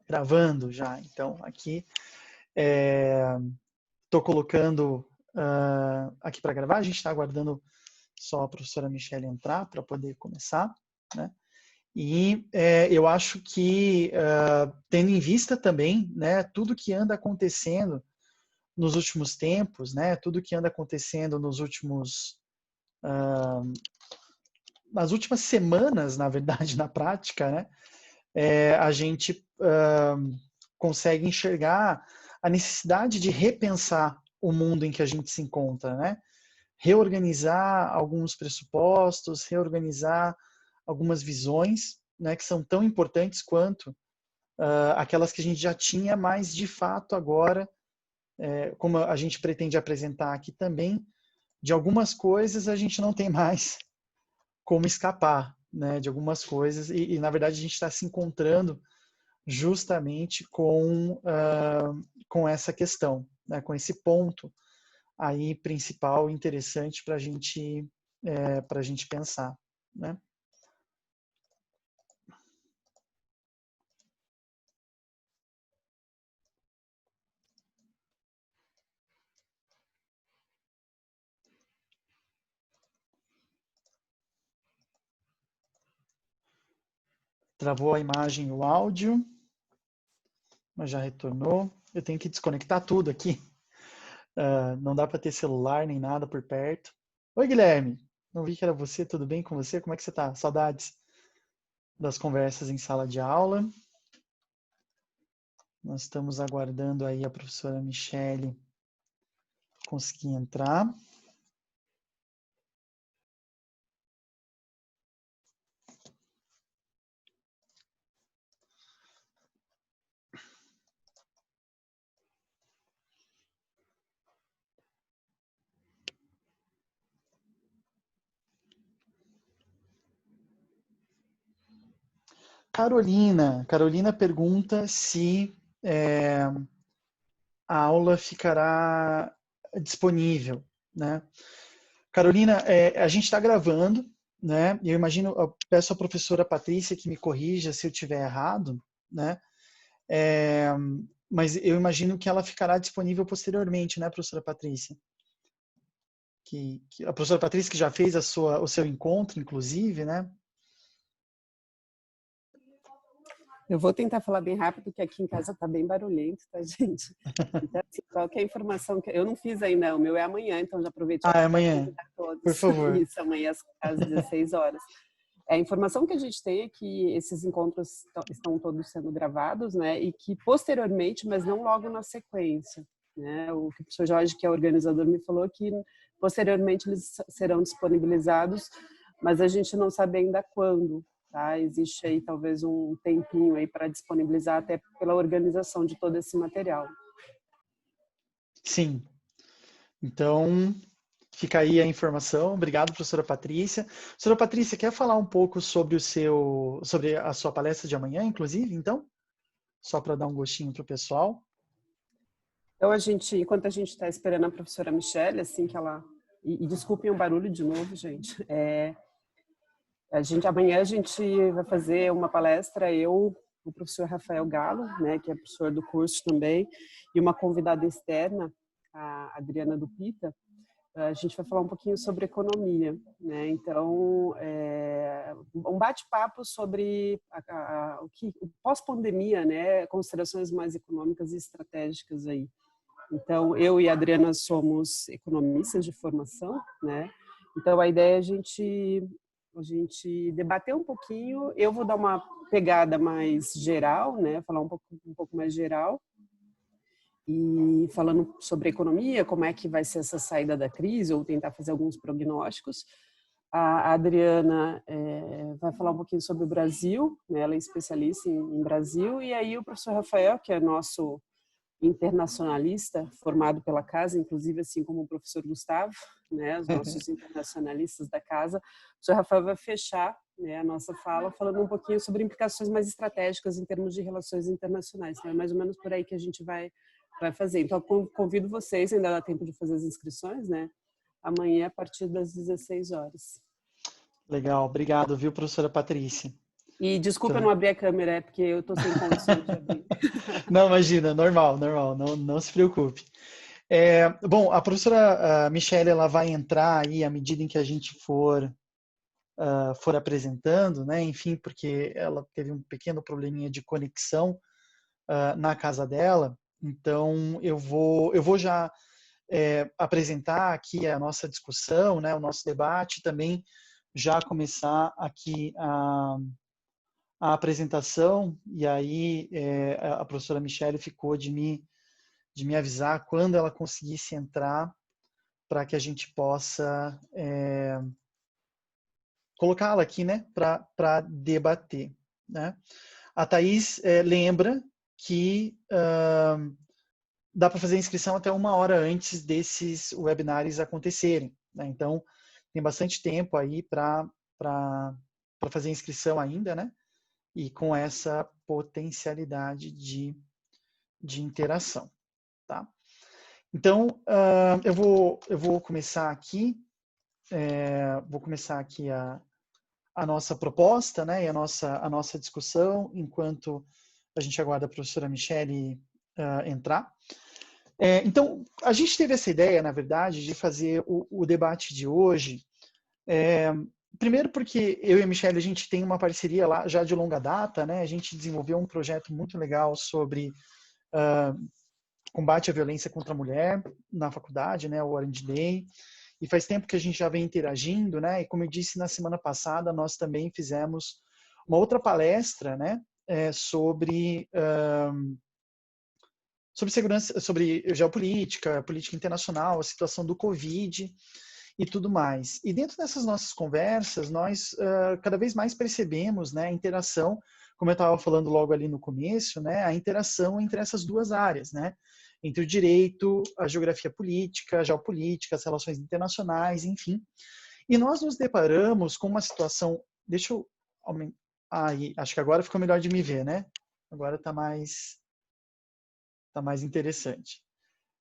Gravando já. Então, aqui estou colocando aqui para gravar. A gente está aguardando só a professora Michelle entrar para poder começar, né? E eu acho que, tendo em vista também, né, tudo que anda acontecendo nos últimos tempos, né, tudo que anda acontecendo nas últimas semanas, na verdade, na prática, né, a gente consegue enxergar a necessidade de repensar o mundo em que a gente se encontra, né? Reorganizar alguns pressupostos, reorganizar algumas visões, né, que são tão importantes quanto aquelas que a gente já tinha, mas de fato agora, como a gente pretende apresentar aqui também, de algumas coisas a gente não tem mais como escapar, né, de algumas coisas, e na verdade a gente está se encontrando justamente com essa questão, né, com esse ponto aí principal, interessante para a gente pensar, né? Travou a imagem e o áudio, mas já retornou. Eu tenho que desconectar tudo aqui. Não dá para ter celular nem nada por perto. Oi, Guilherme. Não vi que era você. Tudo bem com você? Como é que você está? Saudades das conversas em sala de aula. Nós estamos aguardando aí a professora Michelle conseguir entrar. Carolina pergunta se a aula ficará disponível, né? Carolina, a gente está gravando, né? E eu imagino, eu peço à professora Patrícia que me corrija se eu estiver errado, né? Mas eu imagino que ela ficará disponível posteriormente, né, professora Patrícia? A professora Patrícia que já fez o seu encontro, inclusive, né? Eu vou tentar falar bem rápido, porque aqui em casa está bem barulhento, tá, gente? Então, assim, qualquer informação que eu não fiz ainda, o meu é amanhã, então já aproveito É para amanhã, convidar todos. por favor. Isso, amanhã às 16 horas. A informação que a gente tem é que esses encontros estão todos sendo gravados, né? E que posteriormente, mas não logo na sequência, né? O que o professor Jorge, que é organizador, me falou que posteriormente eles serão disponibilizados, mas a gente não sabe ainda quando. Tá? Existe aí talvez um tempinho aí para disponibilizar até pela organização de todo esse material. Sim. Então, fica aí a informação. Obrigado, professora Patrícia. Professora Patrícia, quer falar um pouco sobre a sua palestra de amanhã, inclusive, então? Só para dar um gostinho para o pessoal. Então, enquanto a gente está esperando a professora Michelle, assim que ela... E desculpem o barulho de novo, gente. Amanhã a gente vai fazer uma palestra, o professor Rafael Galo, né, que é professor do curso também, e uma convidada externa, a Adriana Dupita. A gente vai falar um pouquinho sobre economia, né? Então, um bate-papo sobre o pós-pandemia, né? Considerações mais econômicas e estratégicas aí. Então, eu e a Adriana somos economistas de formação, né? Então, a ideia é a gente debater um pouquinho. Eu vou dar uma pegada mais geral, né? Falar um pouco mais geral. E falando sobre economia, como é que vai ser essa saída da crise, ou tentar fazer alguns prognósticos. A Adriana vai falar um pouquinho sobre o Brasil, né? Ela é especialista em Brasil, e aí o professor Rafael, que é nosso internacionalista, formado pela casa, inclusive assim como o professor Gustavo, né, os nossos internacionalistas da casa. O professor Rafael vai fechar, né, a nossa fala falando um pouquinho sobre implicações mais estratégicas em termos de relações internacionais. Então, é mais ou menos por aí que a gente vai fazer. Então, convido vocês, ainda dá tempo de fazer as inscrições, né? Amanhã, a partir das 16 horas. Legal, obrigado, viu, professora Patrícia? E desculpa eu não abrir a câmera, é porque eu estou sem condições de abrir. Não, imagina, normal, normal, não se preocupe. Bom, a professora Michele, ela vai entrar aí à medida em que a gente for apresentando, né? Enfim, porque ela teve um pequeno probleminha de conexão na casa dela. Então, eu vou já apresentar aqui a nossa discussão, né? O nosso debate, também já começar aqui a apresentação, e aí a professora Michele ficou de me avisar quando ela conseguisse entrar para que a gente possa colocá-la aqui, né, para debater, né? A Thaís lembra que dá para fazer a inscrição até 1 hora antes desses webinários acontecerem, né? Então, tem bastante tempo aí para fazer a inscrição ainda, né? E com essa potencialidade de interação, tá? Então, eu vou começar aqui, a nossa proposta, né, e a nossa discussão, enquanto a gente aguarda a professora Michele entrar. Então, a gente teve essa ideia, na verdade, de fazer o debate de hoje, primeiro porque eu e a Michele, a gente tem uma parceria lá já de longa data, né? A gente desenvolveu um projeto muito legal sobre combate à violência contra a mulher na faculdade, né? O Orange Day. E faz tempo que a gente já vem interagindo, né? E como eu disse na semana passada, nós também fizemos uma outra palestra, né? Sobre segurança, sobre geopolítica, política internacional, a situação do Covid e tudo mais. E dentro dessas nossas conversas, nós cada vez mais percebemos, né, a interação, como eu estava falando logo ali no começo, né, a interação entre essas duas áreas, né, entre o direito, a geografia política, a geopolítica, as relações internacionais, enfim. E nós nos deparamos com uma situação, deixa eu aumentar, acho que agora ficou melhor de me ver, né? Agora está mais interessante.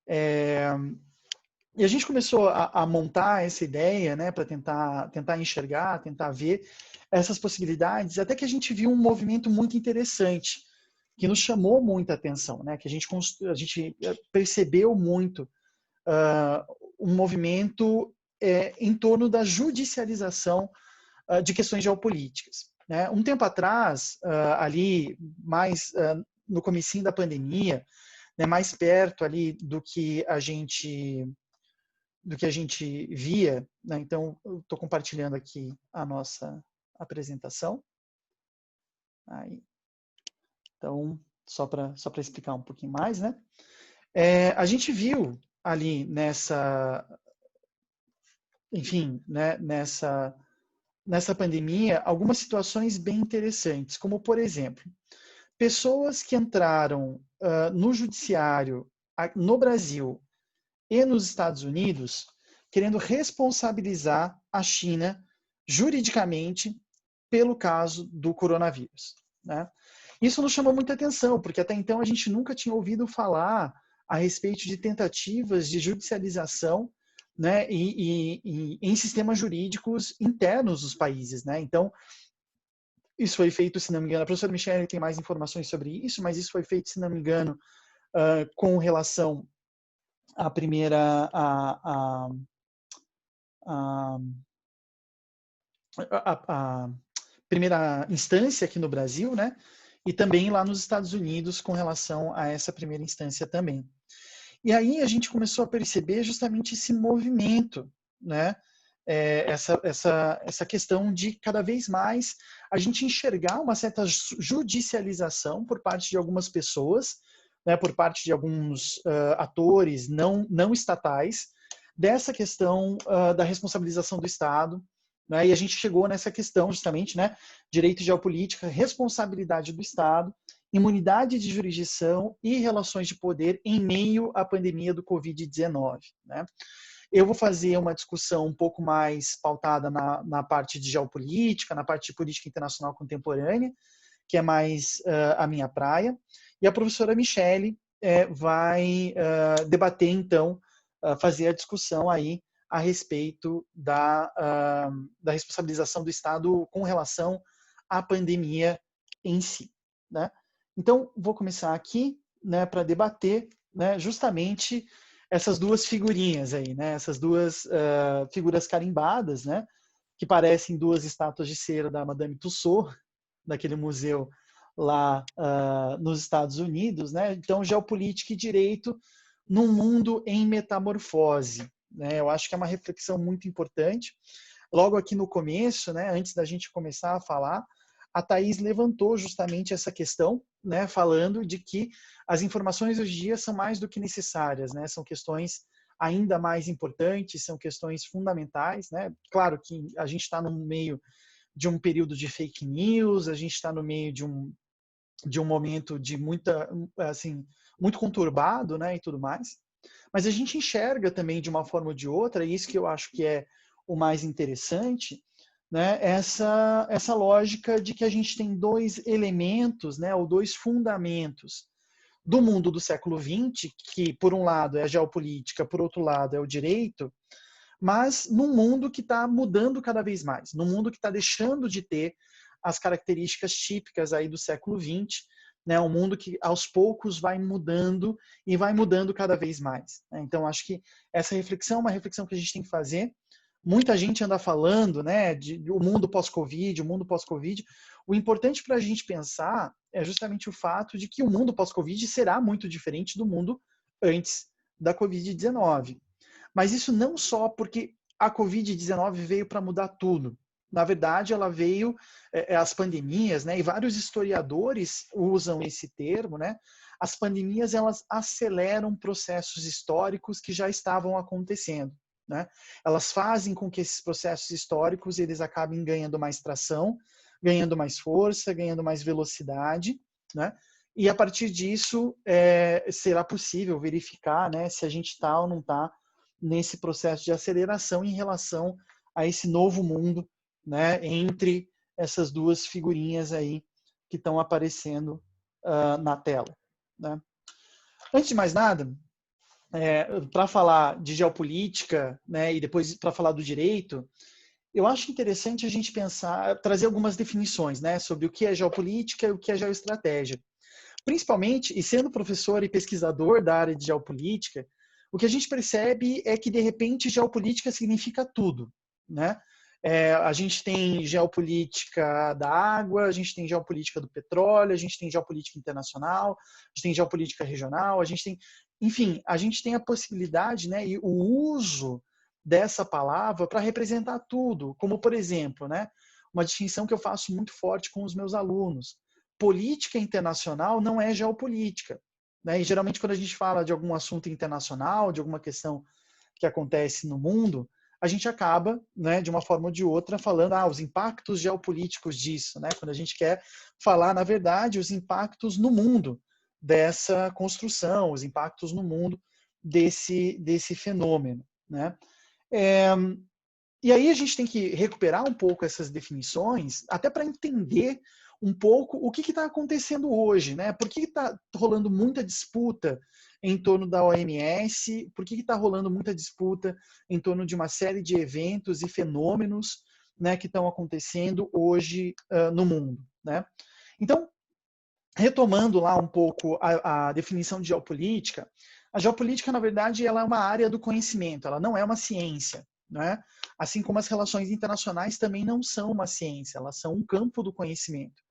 E a gente começou a montar essa ideia, né, para tentar enxergar, tentar ver essas possibilidades, até que a gente viu um movimento muito interessante, que nos chamou muita atenção, né, que a gente percebeu muito um movimento em torno da judicialização de questões geopolíticas. Né? Um tempo atrás, ali mais no comecinho da pandemia, né, mais perto ali do que a gente via, né? Então eu estou compartilhando aqui a nossa apresentação. Aí. Então, só para explicar um pouquinho mais, né? A gente viu ali enfim, né, nessa pandemia, algumas situações bem interessantes, como, por exemplo, pessoas que entraram no judiciário no Brasil e nos Estados Unidos querendo responsabilizar a China juridicamente pelo caso do coronavírus, né? Isso nos chamou muita atenção, porque até então a gente nunca tinha ouvido falar a respeito de tentativas de judicialização, né, e em sistemas jurídicos internos dos países, né? Então, isso foi feito, se não me engano, a professora Michele tem mais informações sobre isso, mas isso foi feito, se não me engano, com relação à primeira a primeira instância aqui no Brasil, né? E também lá nos Estados Unidos com relação a essa primeira instância também. E aí a gente começou a perceber justamente esse movimento, né? Essa questão de cada vez mais a gente enxergar uma certa judicialização por parte de algumas pessoas, né, por parte de alguns atores não estatais, dessa questão da responsabilização do Estado, né, e a gente chegou nessa questão justamente, né, direito geopolítica, responsabilidade do Estado, imunidade de jurisdição e relações de poder em meio à pandemia do Covid-19, né? Eu vou fazer uma discussão um pouco mais pautada na parte de geopolítica, na parte de política internacional contemporânea, que é mais a minha praia, e a professora Michele vai debater, então, fazer a discussão aí a respeito da responsabilização do Estado com relação a pandemia em si, né? Então, vou começar aqui, né, para debater, né, justamente essas duas figurinhas aí, né, essas duas figuras carimbadas, né, que parecem duas estátuas de cera da Madame Tussauds, daquele museu lá nos Estados Unidos, né? Então, geopolítica e direito num mundo em metamorfose, né? Eu acho que é uma reflexão muito importante. Logo aqui no começo, né, antes da gente começar a falar, a Thaís levantou justamente essa questão, né, falando de que as informações hoje em dia são mais do que necessárias, né? São questões ainda mais importantes, são questões fundamentais, né? Claro que a gente está no meio de um período de fake news, a gente está no meio de um momento de muita, assim, muito conturbado, né, e tudo mais. Mas a gente enxerga também de uma forma ou de outra, e isso que eu acho que é o mais interessante, né, essa lógica de que a gente tem dois elementos, né, ou dois fundamentos do mundo do século XX, que por um lado é a geopolítica, por outro lado é o direito, mas num mundo que está mudando cada vez mais, num mundo que está deixando de ter as características típicas aí do século XX, né, um mundo que aos poucos vai mudando e vai mudando cada vez mais, né? Então acho que essa reflexão é uma reflexão que a gente tem que fazer. Muita gente anda falando, né, de o mundo pós-Covid, o mundo pós-Covid. O importante para a gente pensar é justamente o fato de que o mundo pós-Covid será muito diferente do mundo antes da Covid-19. Mas isso não só porque a Covid-19 veio para mudar tudo. Na verdade, ela veio, as pandemias, né, e vários historiadores usam esse termo, né, as pandemias elas aceleram processos históricos que já estavam acontecendo, né? Elas fazem com que esses processos históricos eles acabem ganhando mais tração, ganhando mais força, ganhando mais velocidade, né? E a partir disso será possível verificar, né, se a gente está ou não está nesse processo de aceleração em relação a esse novo mundo, né, entre essas duas figurinhas aí que estão aparecendo na tela, né? Antes de mais nada, para falar de geopolítica, né, e depois para falar do direito, eu acho interessante a gente pensar, trazer algumas definições, né, sobre o que é geopolítica e o que é geoestratégia. Principalmente, e sendo professor e pesquisador da área de geopolítica, o que a gente percebe é que, de repente, geopolítica significa tudo, né? A gente tem geopolítica da água, a gente tem geopolítica do petróleo, a gente tem geopolítica internacional, a gente tem geopolítica regional, a gente tem, enfim, a gente tem a possibilidade, né, e o uso dessa palavra para representar tudo, como, por exemplo, né, uma distinção que eu faço muito forte com os meus alunos. Política internacional não é geopolítica, né? E geralmente quando a gente fala de algum assunto internacional, de alguma questão que acontece no mundo, a gente acaba, né, de uma forma ou de outra, falando os impactos geopolíticos disso, né? Quando a gente quer falar, na verdade, os impactos no mundo dessa construção, os impactos no mundo desse fenômeno, né? E aí a gente tem que recuperar um pouco essas definições, até para entender um pouco o que está acontecendo hoje, né? Por que está rolando muita disputa em torno da OMS? Por que está rolando muita disputa em torno de uma série de eventos e fenômenos, né, que estão acontecendo hoje no mundo, né? Então, retomando lá um pouco a definição de geopolítica, a geopolítica, na verdade, ela é uma área do conhecimento, ela não é uma ciência, né? Assim como as relações internacionais também não são uma ciência, elas são um campo do conhecimento.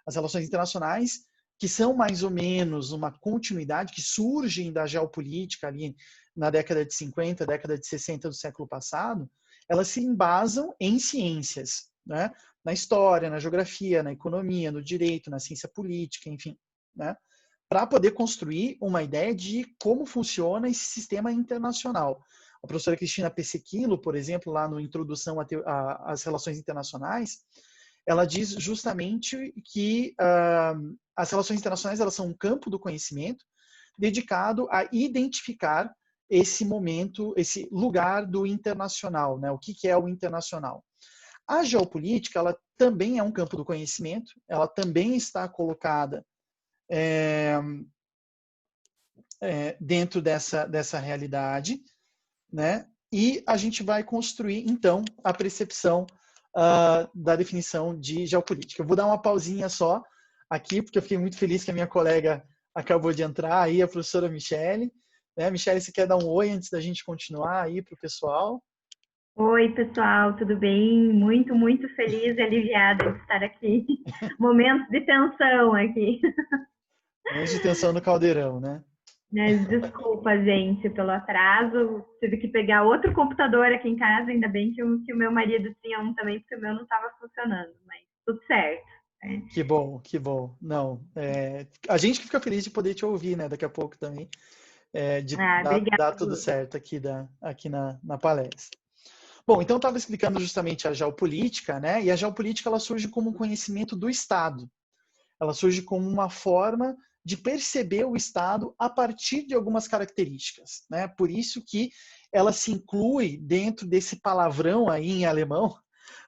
As relações internacionais, que são mais ou menos uma continuidade, que surgem da geopolítica ali na década de 50, década de 60 do século passado, elas se embasam em ciências, né? Na história, na geografia, na economia, no direito, na ciência política, enfim, né? Para poder construir uma ideia de como funciona esse sistema internacional. A professora Cristina Pessequilo, por exemplo, lá no Introdução às Relações Internacionais, ela diz justamente que as relações internacionais elas são um campo do conhecimento dedicado a identificar esse momento, esse lugar do internacional, né? O que é o internacional? A geopolítica, ela também é um campo do conhecimento, ela também está colocada dentro dessa realidade, né? E a gente vai construir, então, a percepção da definição de geopolítica. Eu vou dar uma pausinha só aqui, porque eu fiquei muito feliz que a minha colega acabou de entrar aí, a professora Michele. Né? Michele, você quer dar um oi antes da gente continuar aí para o pessoal? Oi, pessoal, tudo bem? Muito, muito feliz e aliviada de estar aqui. Momentos de tensão aqui. Momentos de tensão no caldeirão, né? Desculpa, gente, pelo atraso. Tive que pegar outro computador aqui em casa, ainda bem que o meu marido tinha um também, porque o meu não estava funcionando, mas tudo certo. Né? Que bom, que bom. Não, a gente que fica feliz de poder te ouvir, né, daqui a pouco também, de dar tudo Obrigada. certo aqui na palestra. Bom, então eu estava explicando justamente a geopolítica, né? E a geopolítica ela surge como um conhecimento do Estado. Ela surge como uma forma de perceber o Estado a partir de algumas características, né? Por isso que ela se inclui dentro desse palavrão aí em alemão,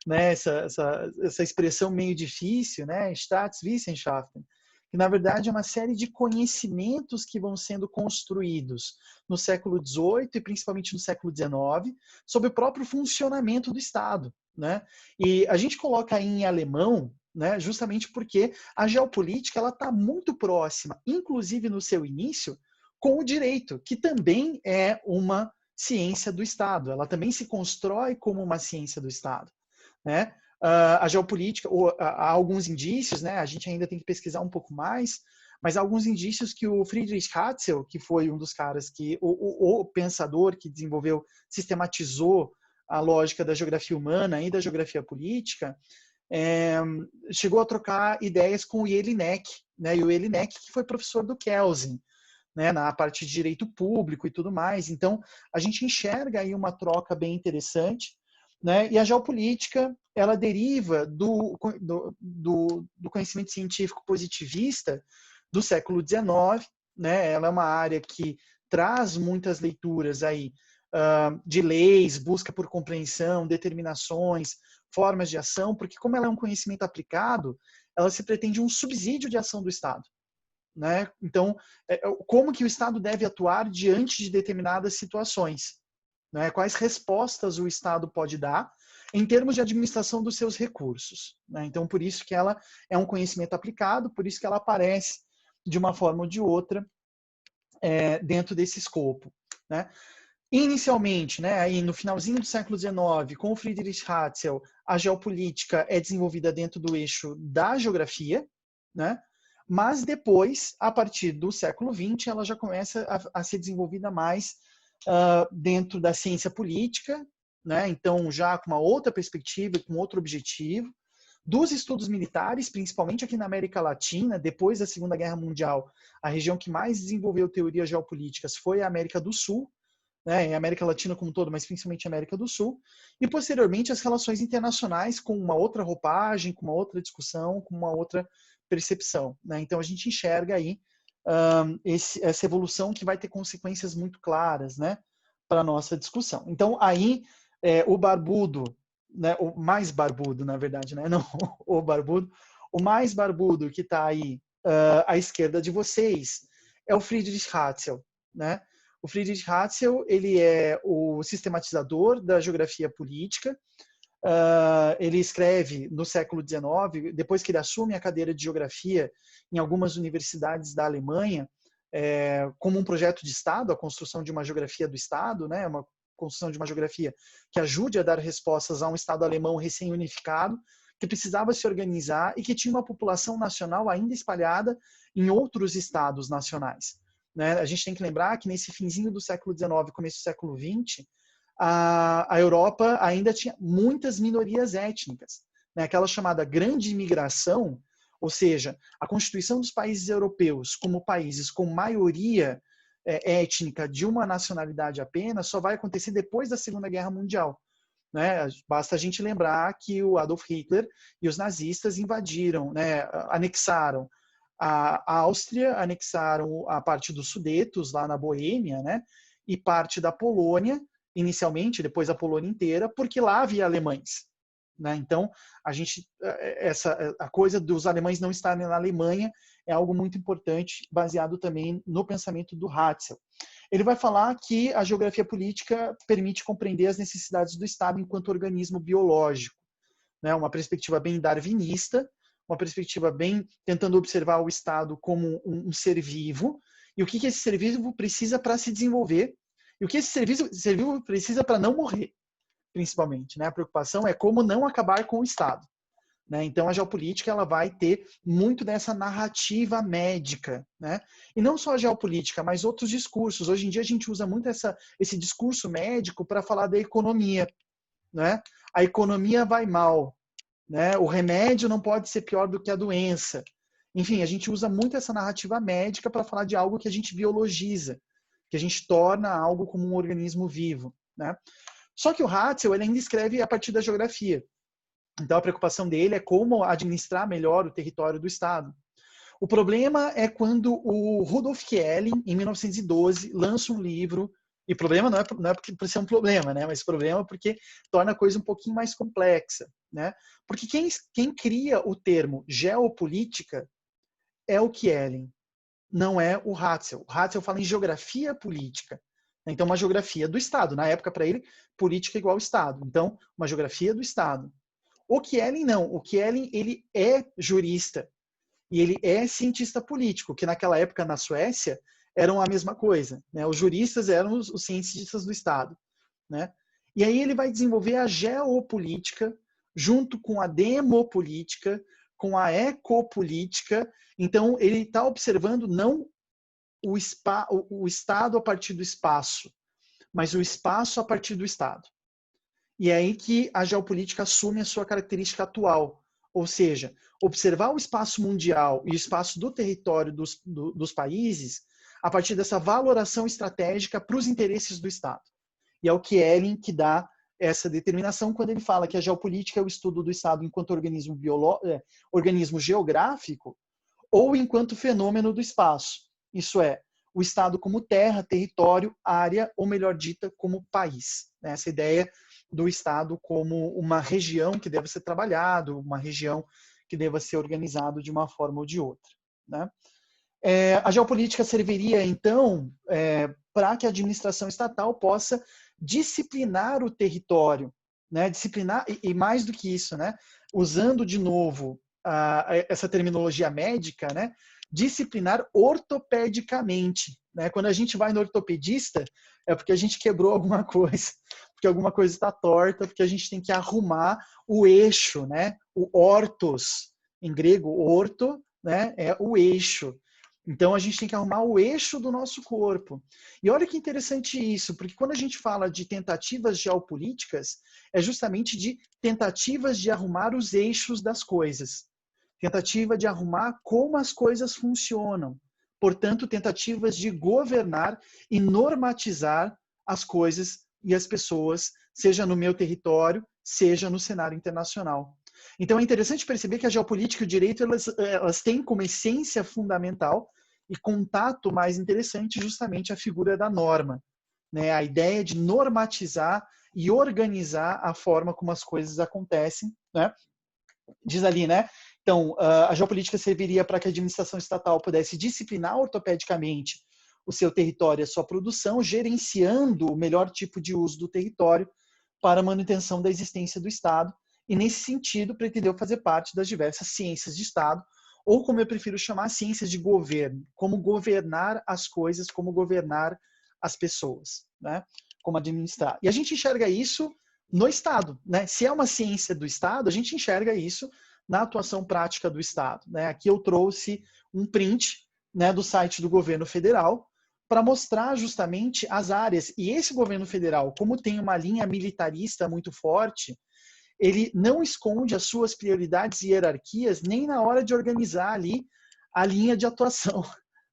né? Essa expressão meio difícil, né? Staatswissenschaften, que na verdade é uma série de conhecimentos que vão sendo construídos no século XVIII e principalmente no século XIX sobre o próprio funcionamento do Estado, né? E a gente coloca aí em alemão, né? Justamente porque a geopolítica ela está muito próxima, inclusive no seu início, com o direito, que também é uma ciência do Estado. Ela também se constrói como uma ciência do Estado. Né? A geopolítica, há alguns indícios, né? A gente ainda tem que pesquisar um pouco mais, mas há alguns indícios que o Friedrich Hatzel, que foi um dos caras que, o pensador que desenvolveu, sistematizou a lógica da geografia humana e da geografia política, chegou a trocar ideias com o Jelinek, né? E o Jelinek que foi professor do Kelsen, né? Na parte de direito público e tudo mais. Então, a gente enxerga aí uma troca bem interessante. Né? E a geopolítica ela deriva do conhecimento científico positivista do século XIX. Né? Ela é uma área que traz muitas leituras aí, de leis, busca por compreensão, determinações, formas de ação, porque como ela é um conhecimento aplicado, ela se pretende um subsídio de ação do Estado. Né? Então, como que o Estado deve atuar diante de determinadas situações? Né? Quais respostas o Estado pode dar em termos de administração dos seus recursos. Né? Então, por isso que ela é um conhecimento aplicado, por isso que ela aparece de uma forma ou de outra dentro desse escopo. Né? Inicialmente, né, aí no finalzinho do século XIX, com o Friedrich Hatzel, a geopolítica é desenvolvida dentro do eixo da geografia, né? Mas depois, a partir do século XX, ela já começa a ser desenvolvida mais dentro da ciência política, né? Então já com uma outra perspectiva, com outro objetivo, dos estudos militares, principalmente aqui na América Latina, depois da Segunda Guerra Mundial, a região que mais desenvolveu teorias geopolíticas foi a América do Sul, né, a América Latina como um todo, mas principalmente a América do Sul, e posteriormente as relações internacionais com uma outra roupagem, com uma outra discussão, com uma outra percepção. Né? Então a gente enxerga aí essa evolução que vai ter consequências muito claras, né, para a nossa discussão. Então aí o barbudo, né, o mais barbudo, na verdade, né, não o barbudo, o mais barbudo que está aí à esquerda de vocês é o Friedrich Hatzel, né? O Friedrich Hatzel, ele é o sistematizador da geografia política. Ele escreve no século XIX, depois que ele assume a cadeira de geografia em algumas universidades da Alemanha, como um projeto de Estado, a construção de uma geografia do Estado, né, uma construção de uma geografia que ajude a dar respostas a um Estado alemão recém-unificado, que precisava se organizar e que tinha uma população nacional ainda espalhada em outros estados nacionais. Né? A gente tem que lembrar que nesse finzinho do século XIX, começo do século XX, a Europa ainda tinha muitas minorias étnicas. Né? Aquela chamada grande imigração, ou seja, a constituição dos países europeus como países com maioria étnica de uma nacionalidade apenas, só vai acontecer depois da Segunda Guerra Mundial. Né? Basta a gente lembrar que o Adolf Hitler e os nazistas invadiram, né? Anexaram a Áustria, anexaram a parte dos Sudetos, lá na Boêmia, né? E parte da Polônia, inicialmente, depois a Polônia inteira, porque lá havia alemães. Né? Então, a coisa dos alemães não estarem na Alemanha é algo muito importante, baseado também no pensamento do Hatzel. Ele vai falar que a geografia política permite compreender as necessidades do Estado enquanto organismo biológico. né? Uma perspectiva bem darwinista, uma perspectiva bem tentando observar o Estado como um ser vivo, e o que esse ser vivo precisa para se desenvolver, e o que esse ser vivo precisa para não morrer, principalmente, né? A preocupação é como não acabar com o Estado, né? Então, a geopolítica ela vai ter muito dessa narrativa médica, né? E não só a geopolítica, mas outros discursos. Hoje em dia, a gente usa muito esse discurso médico para falar da economia, né? A economia vai mal, né? O remédio não pode ser pior do que a doença. Enfim, a gente usa muito essa narrativa médica para falar de algo que a gente biologiza, que a gente torna algo como um organismo vivo, né? Só que o Hatzel ele ainda escreve a partir da geografia. Então, a preocupação dele é como administrar melhor o território do Estado. O problema é quando o Rudolf Kjelling, em 1912, lança um livro, e o problema não é por ser um problema, né? Mas o problema é porque torna a coisa um pouquinho mais complexa, né? Porque quem cria o termo geopolítica é o Kjelling, não é o Hatzel. O Hatzel fala em geografia política. Então, uma geografia do Estado. Na época, para ele, política igual Estado. Então, uma geografia do Estado. O Kjelling não. O Kjelling, ele é jurista e ele é cientista político, que naquela época na Suécia eram a mesma coisa, né? Os juristas eram os cientistas do Estado, né? E aí ele vai desenvolver a geopolítica junto com a demopolítica, com a ecopolítica. Então ele está observando não o Estado a partir do espaço, mas o espaço a partir do Estado. E é aí que a geopolítica assume a sua característica atual, ou seja, observar o espaço mundial e o espaço do território dos países a partir dessa valoração estratégica para os interesses do Estado. E é o Kjelling que dá essa determinação quando ele fala que a geopolítica é o estudo do Estado enquanto organismo geográfico ou enquanto fenômeno do espaço. Isso é, o Estado como terra, território, área, ou melhor dita, como país. Essa ideia do Estado como uma região que deve ser trabalhado, uma região que deva ser organizado de uma forma ou de outra, né? A geopolítica serviria, então, para que a administração estatal possa disciplinar o território, né? Disciplinar, e mais do que isso, né? Usando de novo essa terminologia médica, né? Disciplinar ortopedicamente, né? Quando a gente vai no ortopedista, é porque a gente quebrou alguma coisa, porque alguma coisa está torta, porque a gente tem que arrumar o eixo, né? O ortos, em grego, orto, né? É o eixo. Então, a gente tem que arrumar o eixo do nosso corpo. E olha que interessante isso, porque quando a gente fala de tentativas geopolíticas, é justamente de tentativas de arrumar os eixos das coisas. Tentativa de arrumar como as coisas funcionam. Portanto, tentativas de governar e normatizar as coisas e as pessoas, seja no meu território, seja no cenário internacional. Então é interessante perceber que a geopolítica e o direito elas têm como essência fundamental e contato mais interessante justamente a figura da norma, né? A ideia de normatizar e organizar a forma como as coisas acontecem, né? Diz ali, né? Então, a geopolítica serviria para que a administração estatal pudesse disciplinar ortopedicamente o seu território e a sua produção, gerenciando o melhor tipo de uso do território para a manutenção da existência do Estado, e nesse sentido pretendeu fazer parte das diversas ciências de Estado, ou como eu prefiro chamar, ciências de governo, como governar as coisas, como governar as pessoas, né? Como administrar. E a gente enxerga isso no Estado, né? Se é uma ciência do Estado, a gente enxerga isso na atuação prática do Estado, né? Aqui eu trouxe um print, né, do site do governo federal para mostrar justamente as áreas. E esse governo federal, como tem uma linha militarista muito forte, ele não esconde as suas prioridades e hierarquias nem na hora de organizar ali a linha de atuação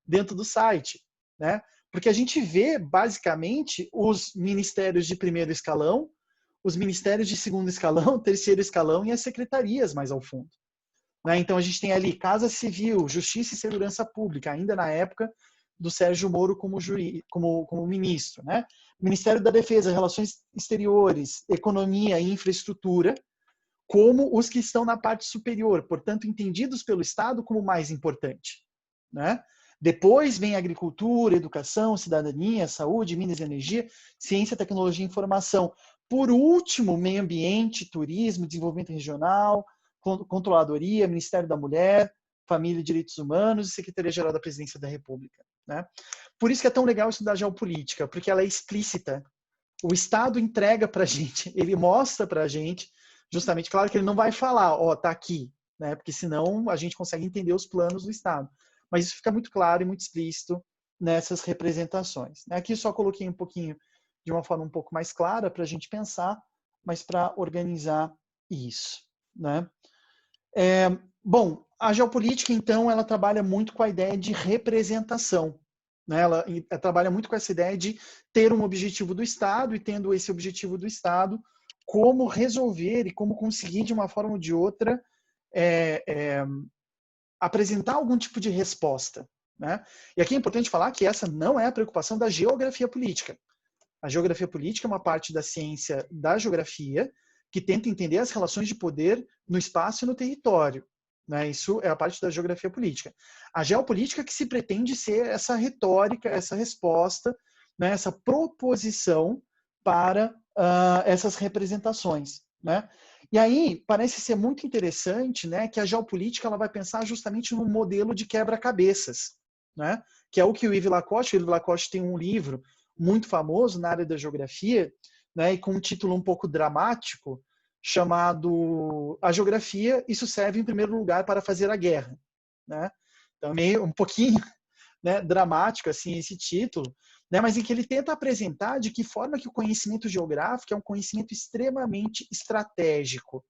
dentro do site, né? Porque a gente vê, basicamente, os ministérios de primeiro escalão, os ministérios de segundo escalão, terceiro escalão e as secretarias mais ao fundo, né? Então a gente tem ali Casa Civil, Justiça e Segurança Pública, ainda na época do Sérgio Moro como ministro, né? Ministério da Defesa, Relações Exteriores, Economia e Infraestrutura, como os que estão na parte superior, portanto entendidos pelo Estado como mais importante, né? Depois vem agricultura, educação, cidadania, saúde, minas e energia, ciência, tecnologia e informação. Por último, meio ambiente, turismo, desenvolvimento regional, controladoria, Ministério da Mulher, Família e Direitos Humanos e Secretaria-Geral da Presidência da República, né? Por isso que é tão legal estudar geopolítica, porque ela é explícita. O Estado entrega para a gente, ele mostra para a gente, justamente, claro que ele não vai falar, ó, tá aqui, né? Porque senão a gente consegue entender os planos do Estado. Mas isso fica muito claro e muito explícito nessas representações. Aqui eu só coloquei um pouquinho, de uma forma um pouco mais clara, para a gente pensar, mas para organizar isso, né? Bom, a geopolítica, então, ela trabalha muito com a ideia de representação, né? Ela trabalha muito com essa ideia de ter um objetivo do Estado e, tendo esse objetivo do Estado, como resolver e como conseguir, de uma forma ou de outra, apresentar algum tipo de resposta, né? E aqui é importante falar que essa não é a preocupação da geografia política. A geografia política é uma parte da ciência da geografia que tenta entender as relações de poder no espaço e no território, né? Isso é a parte da geografia política. A geopolítica que se pretende ser essa retórica, essa resposta, né? Essa proposição para essas representações, né? E aí parece ser muito interessante, né, que a geopolítica ela vai pensar justamente num modelo de quebra-cabeças, né? Que é o que o Yves Lacoste tem um livro muito famoso na área da geografia, né, e com um título um pouco dramático, chamado A Geografia, isso serve em primeiro lugar para fazer a guerra, né? Então, meio um pouquinho, né, dramático assim esse título, né, mas em que ele tenta apresentar de que forma que o conhecimento geográfico é um conhecimento extremamente estratégico,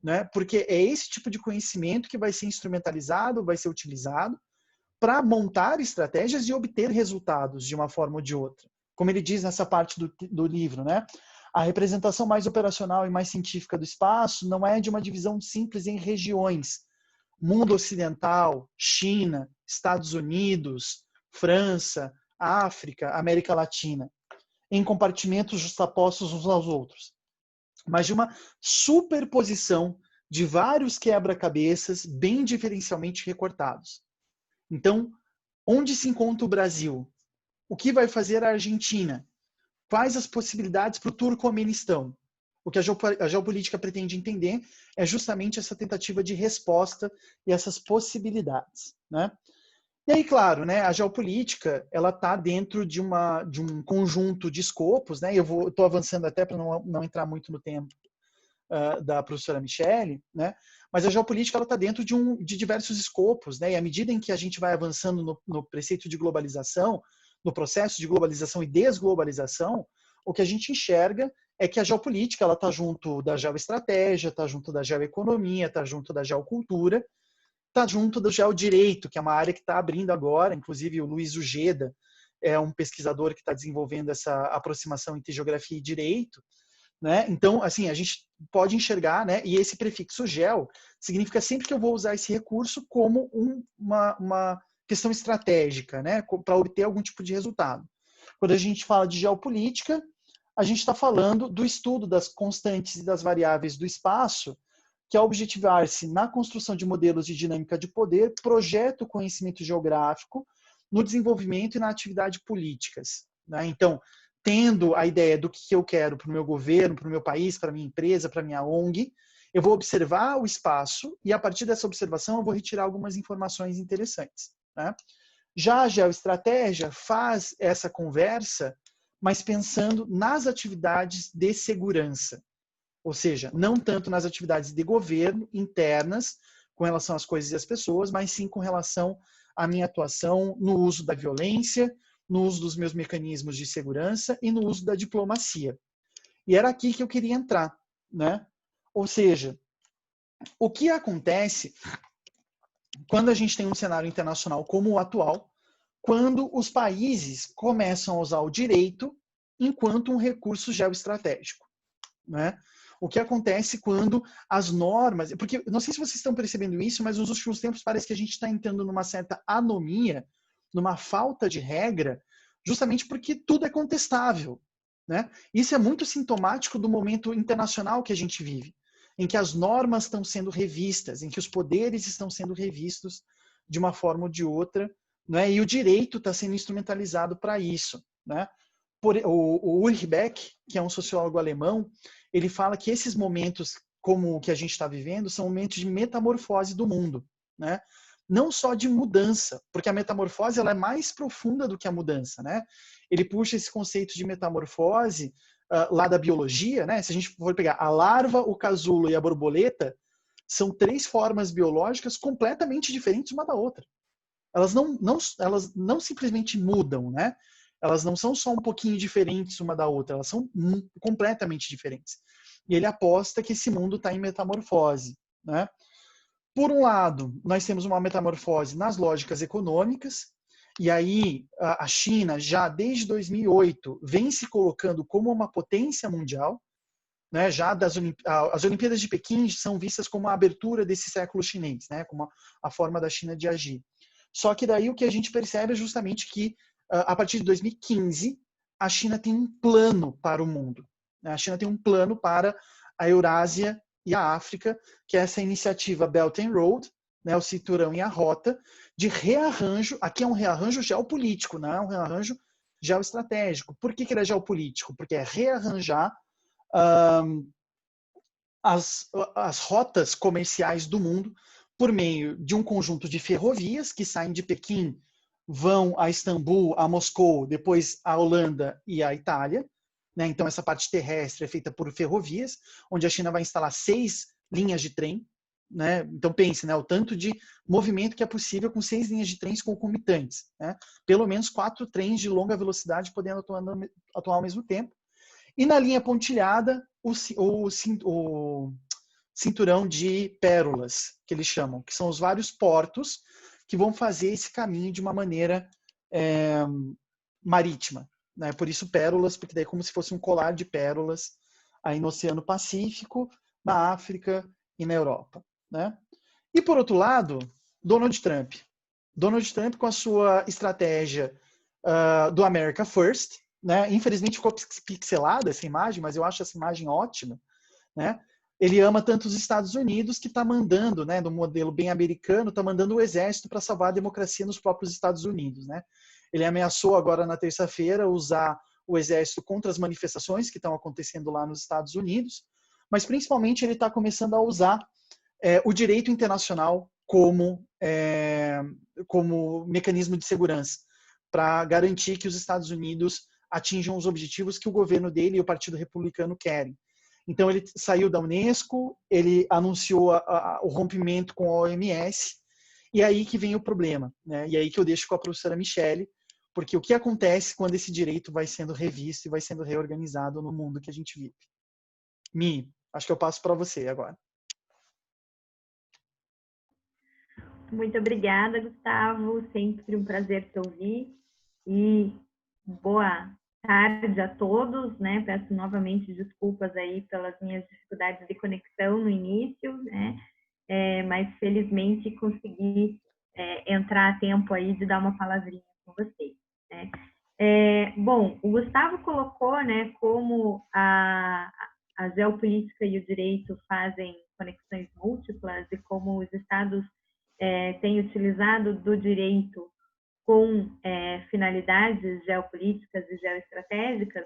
né? Porque é esse tipo de conhecimento que vai ser instrumentalizado, vai ser utilizado para montar estratégias e obter resultados de uma forma ou de outra. Como ele diz nessa parte do livro, né? A representação mais operacional e mais científica do espaço não é de uma divisão simples em regiões. Mundo ocidental, China, Estados Unidos, França, África, América Latina, em compartimentos justapostos uns aos outros, mas de uma superposição de vários quebra-cabeças bem diferencialmente recortados. Então, onde se encontra o Brasil? O que vai fazer a Argentina? Quais as possibilidades para o Turcomenistão? O que a geopolítica pretende entender é justamente essa tentativa de resposta e essas possibilidades, né? E aí, claro, né, a geopolítica ela está dentro de um conjunto de escopos, né? Eu estou avançando até para não entrar muito no tempo da professora Michele, né? Mas a geopolítica ela está dentro de diversos escopos, né? E à medida em que a gente vai avançando no preceito de globalização, no processo de globalização e desglobalização, o que a gente enxerga é que a geopolítica ela está junto da geoestratégia, está junto da geoeconomia, está junto da geocultura, está junto do geodireito, que é uma área que está abrindo agora, inclusive o Luiz Ujeda é um pesquisador que está desenvolvendo essa aproximação entre geografia e direito, né? Então, assim, a gente pode enxergar, né? E esse prefixo geo significa sempre que eu vou usar esse recurso como uma questão estratégica, né? Para obter algum tipo de resultado. Quando a gente fala de geopolítica, a gente está falando do estudo das constantes e das variáveis do espaço, que é objetivar-se na construção de modelos de dinâmica de poder, projeta o conhecimento geográfico no desenvolvimento e na atividade políticas, né? Então, tendo a ideia do que eu quero para o meu governo, para o meu país, para a minha empresa, para a minha ONG, eu vou observar o espaço e, a partir dessa observação, eu vou retirar algumas informações interessantes, né? Já a geoestratégia faz essa conversa, mas pensando nas atividades de segurança, ou seja, não tanto nas atividades de governo internas, com relação às coisas e às pessoas, mas sim com relação à minha atuação no uso da violência, no uso dos meus mecanismos de segurança e no uso da diplomacia. E era aqui que eu queria entrar, né? Ou seja, o que acontece quando a gente tem um cenário internacional como o atual, quando os países começam a usar o direito enquanto um recurso geoestratégico, né? O que acontece quando as normas... Porque, não sei se vocês estão percebendo isso, mas nos últimos tempos parece que a gente está entrando numa certa anomia, numa falta de regra, justamente porque tudo é contestável, né? Isso é muito sintomático do momento internacional que a gente vive, em que as normas estão sendo revistas, em que os poderes estão sendo revistos de uma forma ou de outra, né? E o direito está sendo instrumentalizado para isso, né? o Ulrich Beck, que é um sociólogo alemão, ele fala que esses momentos como o que a gente está vivendo são momentos de metamorfose do mundo, né? Não só de mudança, porque a metamorfose ela é mais profunda do que a mudança, né? Ele puxa esse conceito de metamorfose lá da biologia, né? Se a gente for pegar a larva, o casulo e a borboleta, são 3 formas biológicas completamente diferentes uma da outra. Elas não simplesmente mudam, né? Elas não são só um pouquinho diferentes uma da outra, elas são completamente diferentes. E ele aposta que esse mundo está em metamorfose, né? Por um lado, nós temos uma metamorfose nas lógicas econômicas, e aí a China, já desde 2008, vem se colocando como uma potência mundial, né? Já as Olimpíadas de Pequim são vistas como a abertura desse século chinês, né? Como a forma da China de agir. Só que daí o que a gente percebe é justamente que, a partir de 2015, a China tem um plano para o mundo. A China tem um plano para a Eurásia e a África, que é essa iniciativa Belt and Road, né, o cinturão e a rota, de rearranjo. Aqui é um rearranjo geopolítico, não é um rearranjo geoestratégico. Por que ele é geopolítico? Porque é rearranjar as rotas comerciais do mundo por meio de um conjunto de ferrovias que saem de Pequim, vão a Istambul, a Moscou, depois a Holanda e a Itália. Né? Então, essa parte terrestre é feita por ferrovias, onde a China vai instalar 6 linhas de trem. Né? Então, pense, né? O tanto de movimento que é possível com 6 linhas de trens concomitantes. Né? Pelo menos 4 trens de longa velocidade podendo atuar ao mesmo tempo. E na linha pontilhada, o cinturão de pérolas, que eles chamam, que são os vários portos que vão fazer esse caminho de uma maneira marítima. Né? Por isso pérolas, porque daí é como se fosse um colar de pérolas aí no Oceano Pacífico, na África e na Europa. Né? E por outro lado, Donald Trump. Donald Trump com a sua estratégia do America First, né? Infelizmente ficou pixelada essa imagem, mas eu acho essa imagem ótima. Né? Ele ama tanto os Estados Unidos que está mandando, né, no modelo bem americano, está mandando o exército para salvar a democracia nos próprios Estados Unidos. Né? Ele ameaçou agora na terça-feira usar o exército contra as manifestações que estão acontecendo lá nos Estados Unidos, mas principalmente ele está começando a usar o direito internacional como mecanismo de segurança para garantir que os Estados Unidos atinjam os objetivos que o governo dele e o Partido Republicano querem. Então, ele saiu da Unesco, ele anunciou o rompimento com a OMS, e aí que vem o problema. Né? E aí que eu deixo com a professora Michele, porque o que acontece quando esse direito vai sendo revisto e vai sendo reorganizado no mundo que a gente vive? Mi, acho que eu passo para você agora. Muito obrigada, Gustavo. Sempre um prazer te ouvir. E boa tarde a todos, né? Peço novamente desculpas aí pelas minhas dificuldades de conexão no início, né? Mas felizmente consegui entrar a tempo aí de dar uma palavrinha com vocês, né? Bom, o Gustavo colocou, né, como a geopolítica e o direito fazem conexões múltiplas e como os estados têm utilizado do direito com finalidades geopolíticas e geoestratégicas,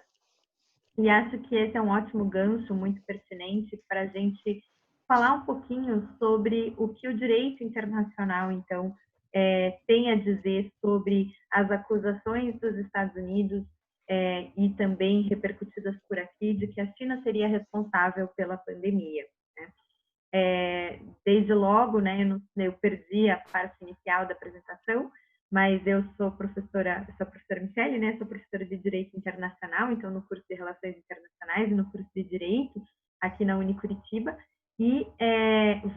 e acho que esse é um ótimo gancho, muito pertinente para a gente falar um pouquinho sobre o que o direito internacional, então, tem a dizer sobre as acusações dos Estados Unidos e também repercutidas por aqui, de que a China seria responsável pela pandemia. Né? Desde logo, né, eu perdi a parte inicial da apresentação, mas eu sou professora Michele, né? Sou professora de Direito Internacional, então no curso de Relações Internacionais e no curso de Direito aqui na Unicuritiba, e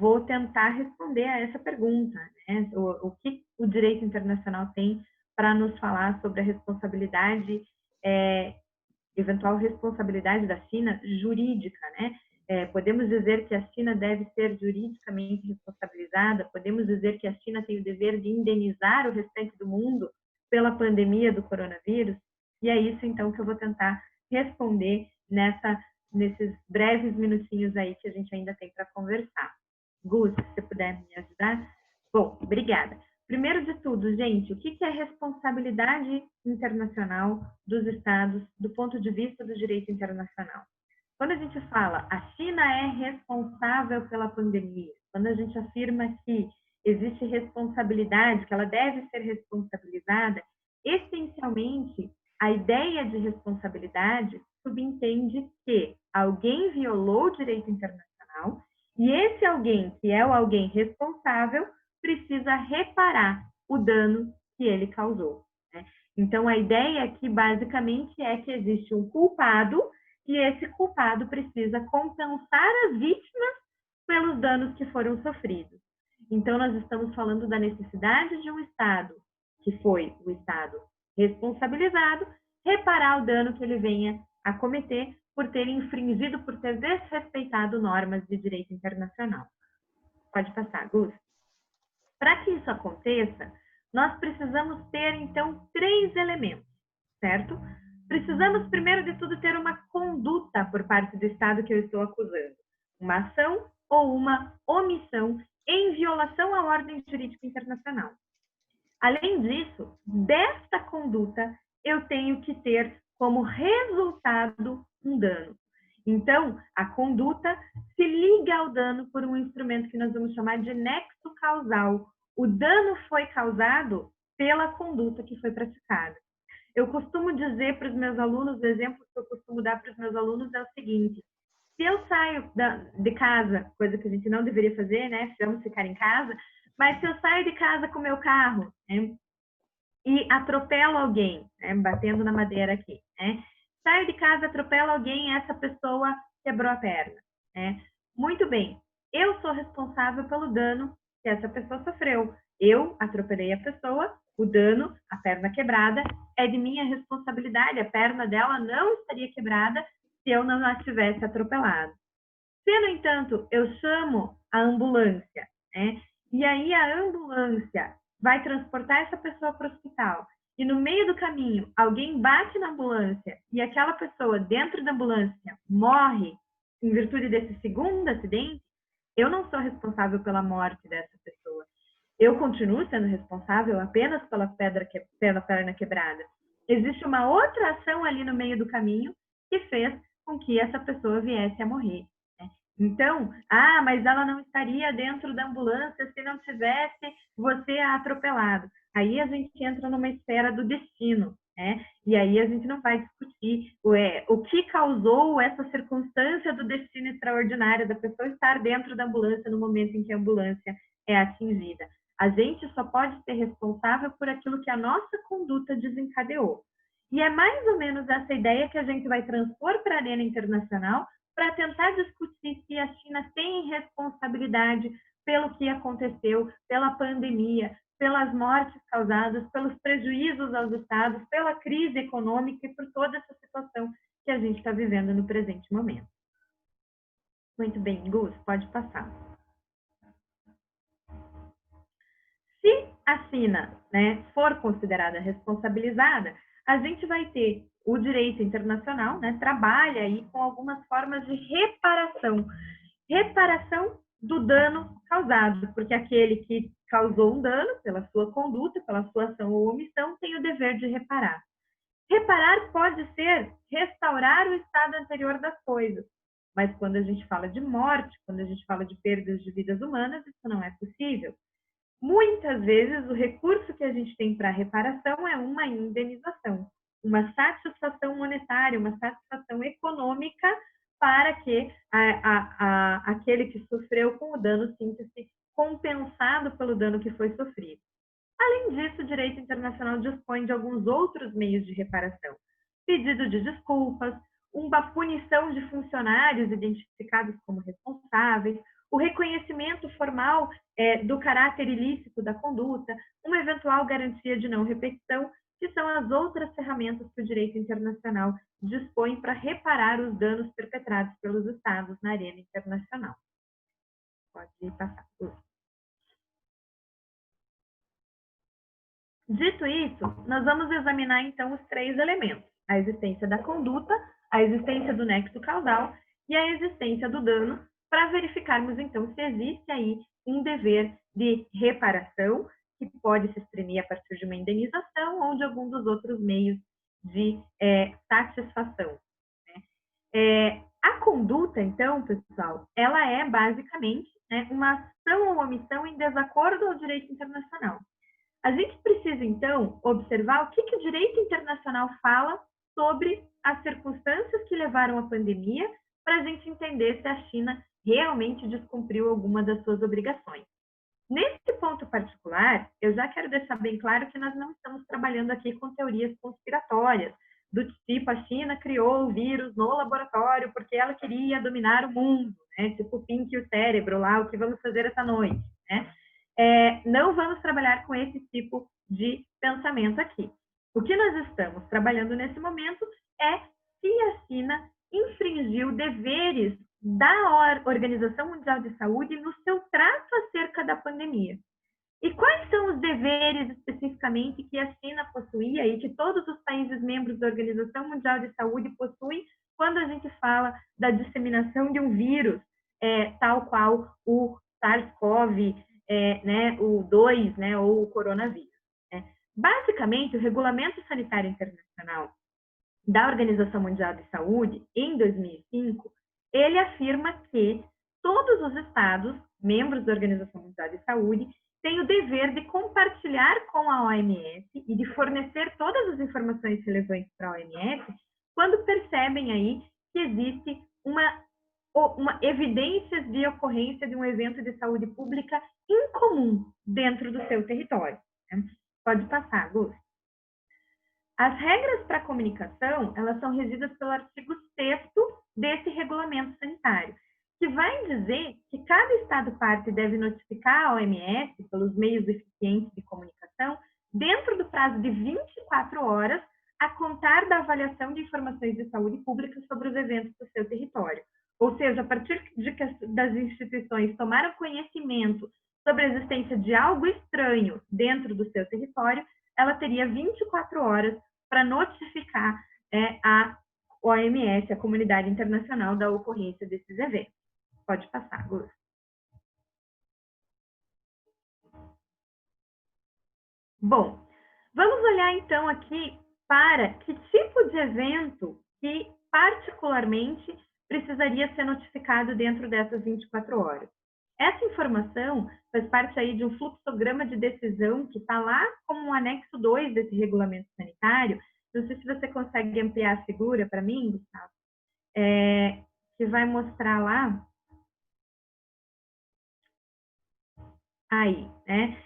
vou tentar responder a essa pergunta, né? O que o direito internacional tem para nos falar sobre a responsabilidade, eventual responsabilidade da China jurídica, né? Podemos dizer que a China deve ser juridicamente responsabilizada, podemos dizer que a China tem o dever de indenizar o restante do mundo pela pandemia do coronavírus, e é isso então que eu vou tentar responder nesses breves minutinhos aí que a gente ainda tem para conversar. Gus, se você puder me ajudar? Bom, obrigada. Primeiro de tudo, gente, o que é responsabilidade internacional dos Estados do ponto de vista do direito internacional? Quando a gente fala a China é responsável pela pandemia, quando a gente afirma que existe responsabilidade, que ela deve ser responsabilizada, essencialmente, a ideia de responsabilidade subentende que alguém violou o direito internacional e esse alguém, que é o alguém responsável, precisa reparar o dano que ele causou, né? Então, a ideia aqui, basicamente, é que existe um culpado e esse culpado precisa compensar as vítimas pelos danos que foram sofridos. Então, nós estamos falando da necessidade de um Estado, que foi o Estado responsabilizado, reparar o dano que ele venha a cometer por ter infringido, por ter desrespeitado normas de direito internacional. Pode passar, Gus. Para que isso aconteça, nós precisamos ter, então, 3 elementos, certo? Precisamos, primeiro de tudo, ter uma conduta por parte do Estado que eu estou acusando. Uma ação ou uma omissão em violação à ordem jurídica internacional. Além disso, desta conduta, eu tenho que ter como resultado um dano. Então, a conduta se liga ao dano por um instrumento que nós vamos chamar de nexo causal. O dano foi causado pela conduta que foi praticada. Eu costumo dizer para os meus alunos, o exemplo que eu costumo dar para os meus alunos é o seguinte: se eu saio de casa, coisa que a gente não deveria fazer, né? Vamos ficar em casa, mas se eu saio de casa com o meu carro, né, e atropelo alguém, né, batendo na madeira aqui, né? Saio de casa, atropelo alguém e essa pessoa quebrou a perna, né? Muito bem, eu sou responsável pelo dano que essa pessoa sofreu. Eu atropelei a pessoa, o dano, a perna quebrada, é de minha responsabilidade. A perna dela não estaria quebrada se eu não a tivesse atropelado. Se, no entanto, eu chamo a ambulância, né, e aí a ambulância vai transportar essa pessoa para o hospital, e no meio do caminho alguém bate na ambulância e aquela pessoa dentro da ambulância morre em virtude desse segundo acidente, eu não sou responsável pela morte dessa pessoa. Eu continuo sendo responsável apenas pela perna quebrada. Existe uma outra ação ali no meio do caminho que fez com que essa pessoa viesse a morrer. Então, mas ela não estaria dentro da ambulância se não tivesse você atropelado. Aí a gente entra numa esfera do destino, né? E aí a gente não vai discutir o que causou essa circunstância do destino extraordinário da pessoa estar dentro da ambulância no momento em que a ambulância é atingida. A gente só pode ser responsável por aquilo que a nossa conduta desencadeou. E é mais ou menos essa ideia que a gente vai transpor para a arena internacional para tentar discutir se a China tem responsabilidade pelo que aconteceu, pela pandemia, pelas mortes causadas, pelos prejuízos aos estados, pela crise econômica e por toda essa situação que a gente está vivendo no presente momento. Muito bem, Gus, pode passar. Se a China, né, for considerada responsabilizada, a gente vai ter o direito internacional, né, trabalha aí com algumas formas de reparação. Reparação do dano causado, porque aquele que causou um dano pela sua conduta, pela sua ação ou omissão, tem o dever de reparar. Reparar pode ser restaurar o estado anterior das coisas, mas quando a gente fala de morte, quando a gente fala de perdas de vidas humanas, isso não é possível. Muitas vezes, o recurso que a gente tem para reparação é uma indenização, uma satisfação monetária, uma satisfação econômica para que aquele que sofreu com o dano sinta-se compensado pelo dano que foi sofrido. Além disso, o direito internacional dispõe de alguns outros meios de reparação. Pedido de desculpas, uma punição de funcionários identificados como responsáveis, o reconhecimento formal do caráter ilícito da conduta, uma eventual garantia de não repetição, que são as outras ferramentas que o direito internacional dispõe para reparar os danos perpetrados pelos Estados na arena internacional. Pode passar. Dito isso, nós vamos examinar então os 3 elementos: a existência da conduta, a existência do nexo causal e a existência do dano, para verificarmos então se existe aí um dever de reparação que pode se exprimir a partir de uma indenização ou de algum dos outros meios de satisfação. Né? A conduta, então, pessoal, ela é basicamente, né, uma ação ou omissão em desacordo ao direito internacional. A gente precisa, então, observar o que o direito internacional fala sobre as circunstâncias que levaram à pandemia, para a gente entender se a China realmente descumpriu alguma das suas obrigações. Nesse ponto particular, eu já quero deixar bem claro que nós não estamos trabalhando aqui com teorias conspiratórias, do tipo a China criou o vírus no laboratório porque ela queria dominar o mundo, né? Tipo o Pink e o cérebro lá, o que vamos fazer essa noite, né? Não vamos trabalhar com esse tipo de pensamento aqui. O que nós estamos trabalhando nesse momento é se a China infringiu deveres da Organização Mundial de Saúde no seu trato acerca da pandemia. E quais são os deveres especificamente que a China possuía e que todos os países membros da Organização Mundial de Saúde possuem quando a gente fala da disseminação de um vírus, tal qual o SARS-CoV, né, o 2, né, ou o coronavírus. Né? Basicamente, o Regulamento Sanitário Internacional da Organização Mundial de Saúde, em 2005, ele afirma que todos os estados, membros da Organização Mundial de Saúde, têm o dever de compartilhar com a OMS e de fornecer todas as informações relevantes para a OMS quando percebem aí que existe uma evidências de ocorrência de um evento de saúde pública incomum dentro do seu território. Né? Pode passar, Gus. As regras para a comunicação, elas são regidas pelo artigo 6º desse regulamento sanitário, que vai dizer que cada Estado-parte deve notificar a OMS, pelos meios eficientes de comunicação, dentro do prazo de 24 horas, a contar da avaliação de informações de saúde pública sobre os eventos do seu território. Ou seja, a partir de que das instituições tomaram conhecimento sobre a existência de algo estranho dentro do seu território, ela teria 24 horas para notificar a OMS, a comunidade internacional, da ocorrência desses eventos. Pode passar, Gus. Bom, vamos olhar então aqui para que tipo de evento que particularmente precisaria ser notificado dentro dessas 24 horas. Essa informação faz parte aí de um fluxograma de decisão que está lá como um anexo 2 desse regulamento sanitário. Não sei se você consegue ampliar a figura para mim, Gustavo, que vai mostrar lá. Aí, né?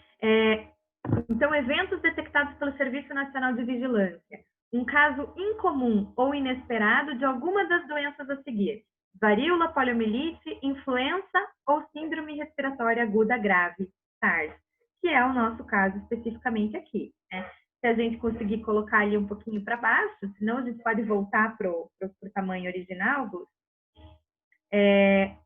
Então, eventos detectados pelo Serviço Nacional de Vigilância. Um caso incomum ou inesperado de alguma das doenças a seguir. Varíola, poliomielite, influenza ou síndrome respiratória aguda grave, SARS, que é o nosso caso especificamente aqui. Né? Se a gente conseguir colocar ali um pouquinho para baixo, senão a gente pode voltar para o tamanho original, Gus.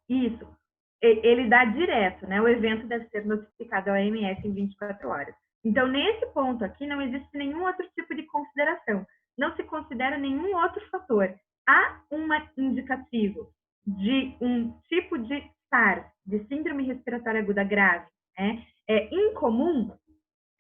Isso. Ele dá direto, né? O evento deve ser notificado à OMS em 24 horas. Então, nesse ponto aqui, não existe nenhum outro tipo de consideração. Não se considera nenhum outro fator. Há um indicativo de um tipo de SARS, de síndrome respiratória aguda grave, né? Incomum,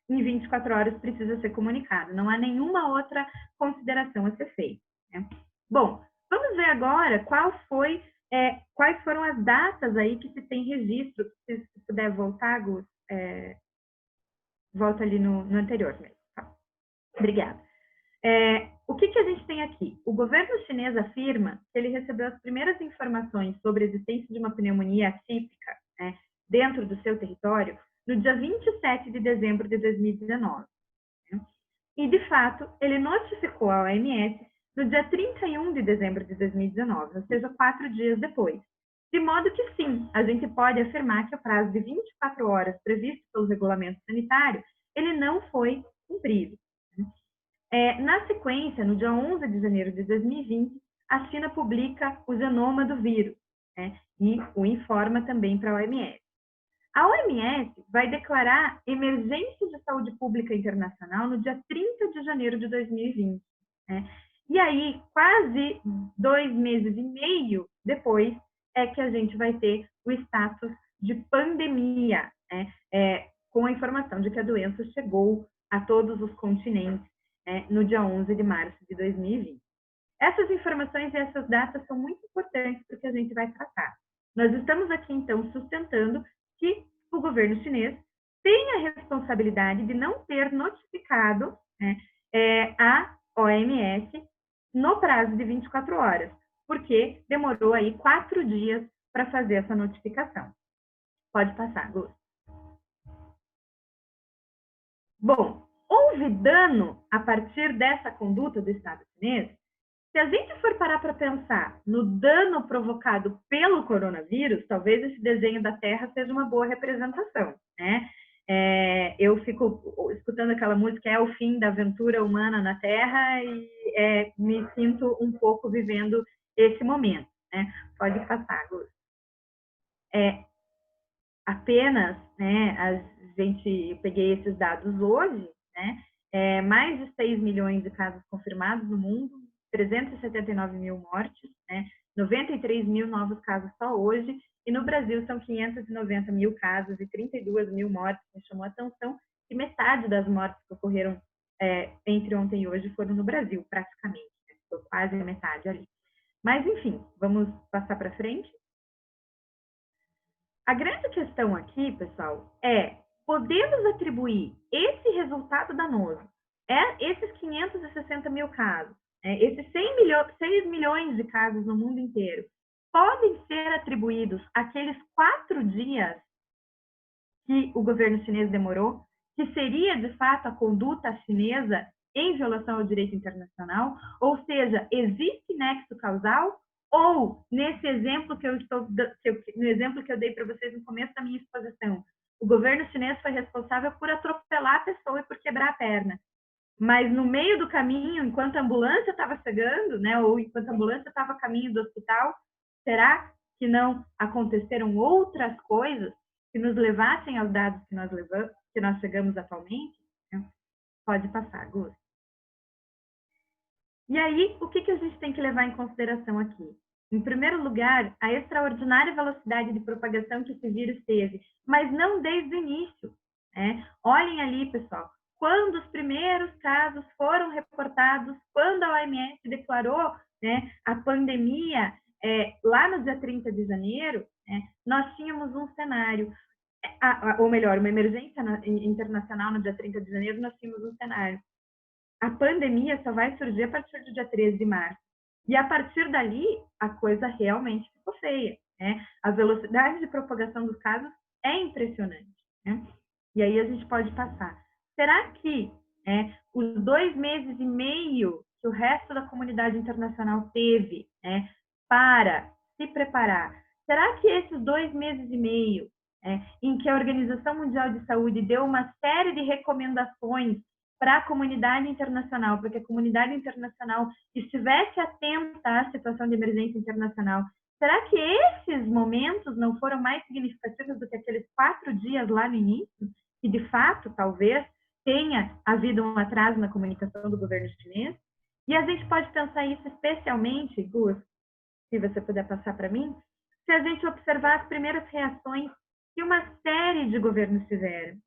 em 24 horas precisa ser comunicado. Não há nenhuma outra consideração a ser feita. Né? Bom, vamos ver agora quais foram as datas aí que se tem registro. Se puder voltar, Gus, volta ali no anterior mesmo. Tá. Obrigada. O que a gente tem aqui? O governo chinês afirma que ele recebeu as primeiras informações sobre a existência de uma pneumonia atípica, né, dentro do seu território no dia 27 de dezembro de 2019. Né? E, de fato, ele notificou a OMS no dia 31 de dezembro de 2019, ou seja, 4 dias depois. De modo que, sim, a gente pode afirmar que o prazo de 24 horas previsto pelo regulamento sanitário, ele não foi cumprido. Na sequência, no dia 11 de janeiro de 2020, a China publica o genoma do vírus, né, e o informa também para a OMS. A OMS vai declarar emergência de saúde pública internacional no dia 30 de janeiro de 2020. Né? E aí, quase 2 meses e meio depois, é que a gente vai ter o status de pandemia, né? com a informação de que a doença chegou a todos os continentes no dia 11 de março de 2020. Essas informações e essas datas são muito importantes para o que a gente vai tratar. Nós estamos aqui, então, sustentando que o governo chinês tem a responsabilidade de não ter notificado a OMS no prazo de 24 horas, porque demorou aí 4 dias para fazer essa notificação. Pode passar, Gus. Bom, houve dano a partir dessa conduta do Estado chinês? Se a gente for parar para pensar no dano provocado pelo coronavírus, talvez esse desenho da Terra seja uma boa representação, né? Eu fico escutando aquela música, é o fim da aventura humana na Terra, e me sinto um pouco vivendo esse momento, né? Pode passar, Gus. Apenas, né, eu peguei esses dados hoje, né? Mais de 6 milhões de casos confirmados no mundo, 379 mil mortes, né? 93 mil novos casos só hoje, e no Brasil são 590 mil casos e 32 mil mortes. Me chamou a atenção que metade das mortes que ocorreram entre ontem e hoje foram no Brasil, praticamente, né? Foi quase metade ali. Mas, enfim, vamos passar para frente. A grande questão aqui, pessoal, podemos atribuir esse resultado danoso, esses 560 mil casos, esses 6 milhões de casos no mundo inteiro, podem ser atribuídos àqueles 4 dias que o governo chinês demorou, que seria, de fato, a conduta chinesa em violação ao direito internacional, ou seja, existe nexo causal, ou nesse exemplo no exemplo que eu dei para vocês no começo da minha exposição, o governo chinês foi responsável por atropelar a pessoa e por quebrar a perna. Mas no meio do caminho, enquanto a ambulância estava chegando, né, ou enquanto a ambulância estava a caminho do hospital, será que não aconteceram outras coisas que nos levassem aos dados que nós chegamos atualmente? Pode passar, Gus. E aí, o que a gente tem que levar em consideração aqui? Em primeiro lugar, a extraordinária velocidade de propagação que esse vírus teve, mas não desde o início. Olhem ali, pessoal, quando os primeiros casos foram reportados, quando a OMS declarou a pandemia, lá no dia 30 de janeiro, nós tínhamos um cenário, ou melhor, uma emergência internacional no dia 30 de janeiro, nós tínhamos um cenário. A pandemia só vai surgir a partir do dia 13 de março. E a partir dali, a coisa realmente ficou feia. A velocidade de propagação dos casos é impressionante. E aí a gente pode passar. Será que os 2 meses e meio que o resto da comunidade internacional teve para se preparar, será que esses 2 meses e meio em que a Organização Mundial de Saúde deu uma série de recomendações para a comunidade internacional, para que a comunidade internacional estivesse atenta à situação de emergência internacional, será que esses momentos não foram mais significativos do que aqueles 4 dias lá no início? E, de fato, talvez tenha havido um atraso na comunicação do governo chinês? E a gente pode pensar isso especialmente, Gus, se você puder passar para mim, se a gente observar as primeiras reações que uma série de governos tiveram.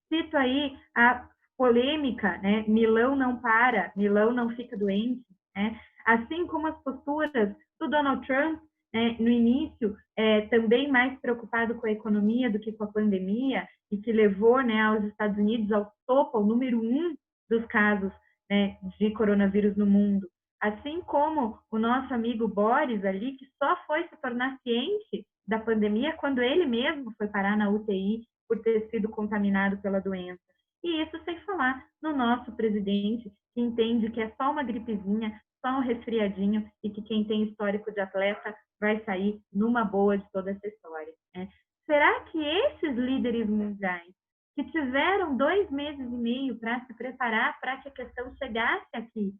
Cito aí a polêmica, Milão não para, Milão não fica doente, assim como as posturas do Donald Trump, no início, também mais preocupado com a economia do que com a pandemia, e que levou aos Estados Unidos ao topo, ao número 1 dos casos de coronavírus no mundo. Assim como o nosso amigo Boris ali, que só foi se tornar ciente da pandemia quando ele mesmo foi parar na UTI por ter sido contaminado pela doença. E isso sem falar no nosso presidente, que entende que é só uma gripezinha, só um resfriadinho, e que quem tem histórico de atleta vai sair numa boa de toda essa história. Será que esses líderes mundiais, que tiveram 2 meses e meio para se preparar para que a questão chegasse aqui,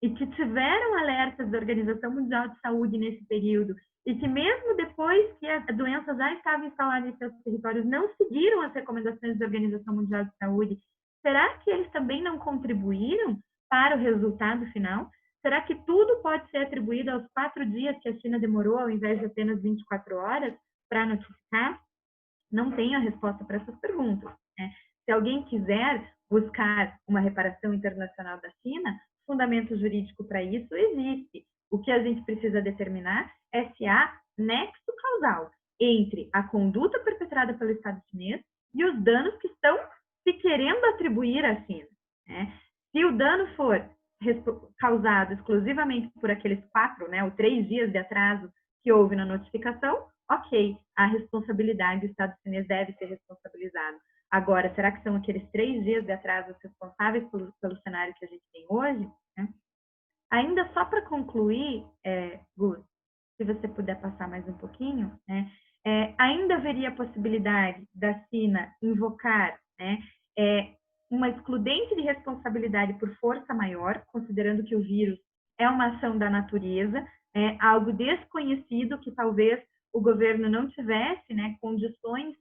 e que tiveram alertas da Organização Mundial de Saúde nesse período, e que mesmo depois que a doença já estava instalada em seus territórios, não seguiram as recomendações da Organização Mundial de Saúde, será que eles também não contribuíram para o resultado final? Será que tudo pode ser atribuído aos 4 dias que a China demorou, ao invés de apenas 24 horas, para notificar? Não tenho a resposta para essas perguntas. né? Se alguém quiser buscar uma reparação internacional da China, fundamento jurídico para isso existe. O que a gente precisa determinar é se há nexo causal entre a conduta perpetrada pelo Estado chinês e os danos que estão se querendo atribuir à China, né? Se o dano for causado exclusivamente por aqueles 4, né, ou 3 dias de atraso que houve na notificação, ok, a responsabilidade do Estado chinês deve ser responsabilizado. Agora, será que são aqueles 3 dias de atraso responsáveis pelo cenário que a gente tem hoje? Né? Ainda só para concluir, Gus, se você puder passar mais um pouquinho, né, ainda haveria a possibilidade da China invocar, né, uma excludente de responsabilidade por força maior, considerando que o vírus é uma ação da natureza, algo desconhecido que talvez o governo não tivesse, né, condições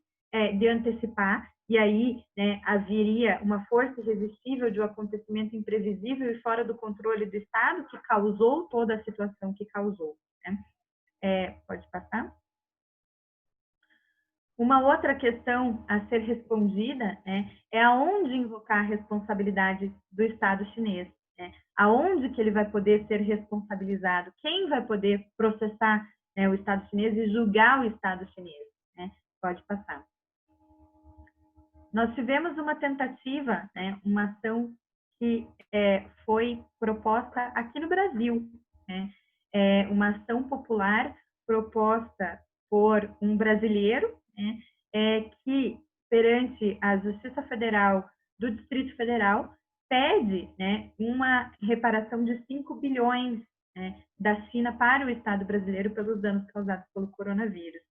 de antecipar, e aí, né, haveria uma força irresistível de um acontecimento imprevisível e fora do controle do Estado que causou toda a situação que causou. Né? Pode passar? Uma outra questão a ser respondida, né, é aonde invocar a responsabilidade do Estado chinês. Né? Aonde que ele vai poder ser responsabilizado? Quem vai poder processar, né, o Estado chinês e julgar o Estado chinês? Né? Pode passar. Nós tivemos uma tentativa, né, uma ação que foi proposta aqui no Brasil, né? Uma ação popular proposta por um brasileiro, né, que, perante a Justiça Federal do Distrito Federal, pede, né, uma reparação de 5 bilhões, né, da China para o Estado brasileiro pelos danos causados pelo coronavírus.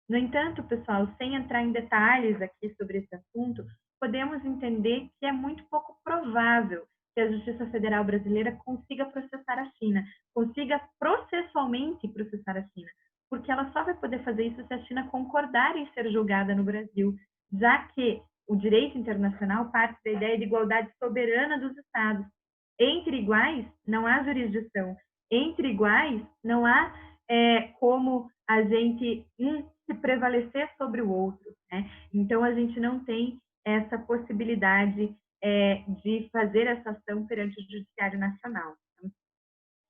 No entanto, pessoal, sem entrar em detalhes aqui sobre esse assunto, podemos entender que é muito pouco provável que a Justiça Federal brasileira consiga processar a China, consiga processualmente processar a China, porque ela só vai poder fazer isso se a China concordar em ser julgada no Brasil, já que o direito internacional parte da ideia de igualdade soberana dos Estados. Entre iguais, não há jurisdição. Entre iguais, não há como a gente se prevalecer sobre o outro. Né? Então, a gente não tem essa possibilidade de fazer essa ação perante o Judiciário Nacional.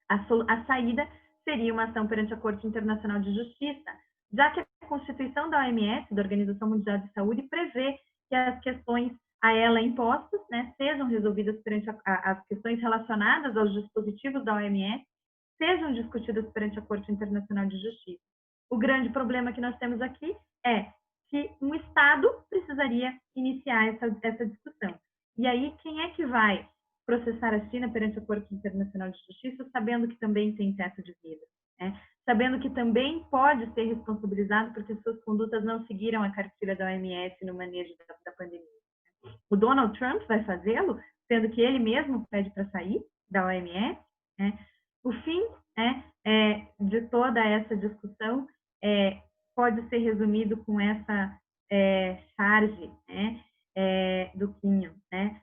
A saída seria uma ação perante a Corte Internacional de Justiça, já que a Constituição da OMS, da Organização Mundial de Saúde, prevê que as questões a ela impostas, né, sejam resolvidas perante as questões relacionadas aos dispositivos da OMS, sejam discutidas perante a Corte Internacional de Justiça. O grande problema que nós temos aqui é que um Estado precisaria iniciar essa discussão. E aí, quem é que vai processar a China perante a Corte Internacional de Justiça, sabendo que também tem teto de vida, né? Sabendo que também pode ser responsabilizado porque suas condutas não seguiram a cartilha da OMS no manejo da pandemia. O Donald Trump vai fazê-lo, sendo que ele mesmo pede para sair da OMS, né? O fim de toda essa discussão pode ser resumido com essa charge, né, do Quinho, né?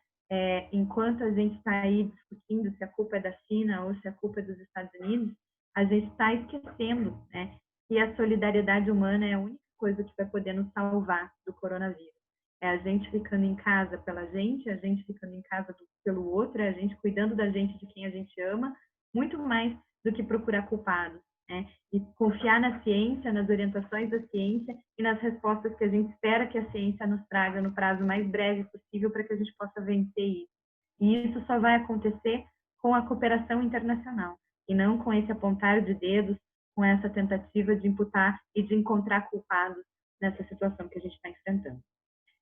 Enquanto a gente está aí discutindo se a culpa é da China ou se a culpa é dos Estados Unidos, a gente está esquecendo, né, que a solidariedade humana é a única coisa que vai poder nos salvar do coronavírus. É a gente ficando em casa pela gente, a gente ficando em casa pelo outro, é a gente cuidando da gente, de quem a gente ama, muito mais do que procurar culpados, né? E confiar na ciência, nas orientações da ciência e nas respostas que a gente espera que a ciência nos traga no prazo mais breve possível para que a gente possa vencer isso. E isso só vai acontecer com a cooperação internacional e não com esse apontar de dedos, com essa tentativa de imputar e de encontrar culpados nessa situação que a gente está enfrentando.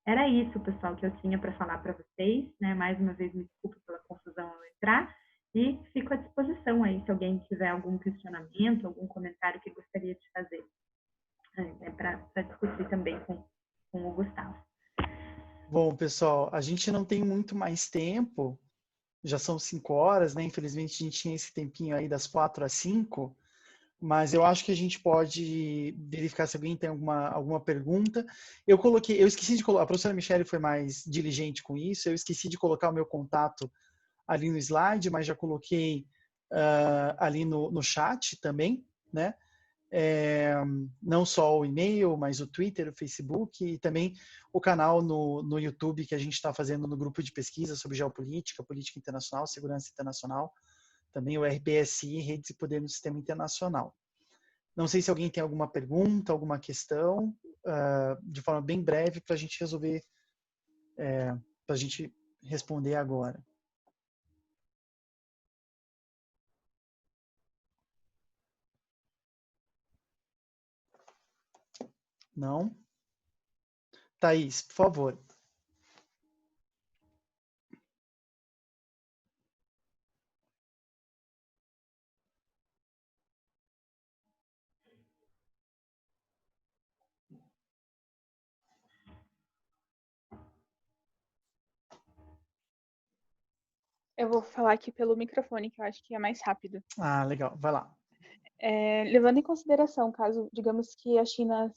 Era isso, pessoal, que eu tinha para falar para vocês, né? Mais uma vez, me desculpe pela confusão ao entrar e fico à disposição aí, se alguém tiver algum questionamento, algum comentário que gostaria de fazer, para discutir também com o Gustavo. Bom, pessoal, a gente não tem muito mais tempo, já são 5 horas, né? Infelizmente, a gente tinha esse tempinho aí das 4 às 5, mas eu acho que a gente pode verificar se alguém tem alguma pergunta. Eu esqueci de colocar, a professora Michele foi mais diligente com isso, eu esqueci de colocar o meu contato ali no slide, mas já coloquei ali no chat também, né? não só o e-mail, mas o Twitter, o Facebook e também o canal no YouTube que a gente está fazendo no grupo de pesquisa sobre geopolítica, política internacional, segurança internacional, também o RBSI, Redes e Poder no Sistema Internacional. Não sei se alguém tem alguma pergunta, alguma questão, de forma bem breve para a gente resolver, para a gente responder agora. Não? Thaís, por favor. Eu vou falar aqui pelo microfone, que eu acho que é mais rápido. Ah, legal. Vai lá. Levando em consideração, caso, digamos que a China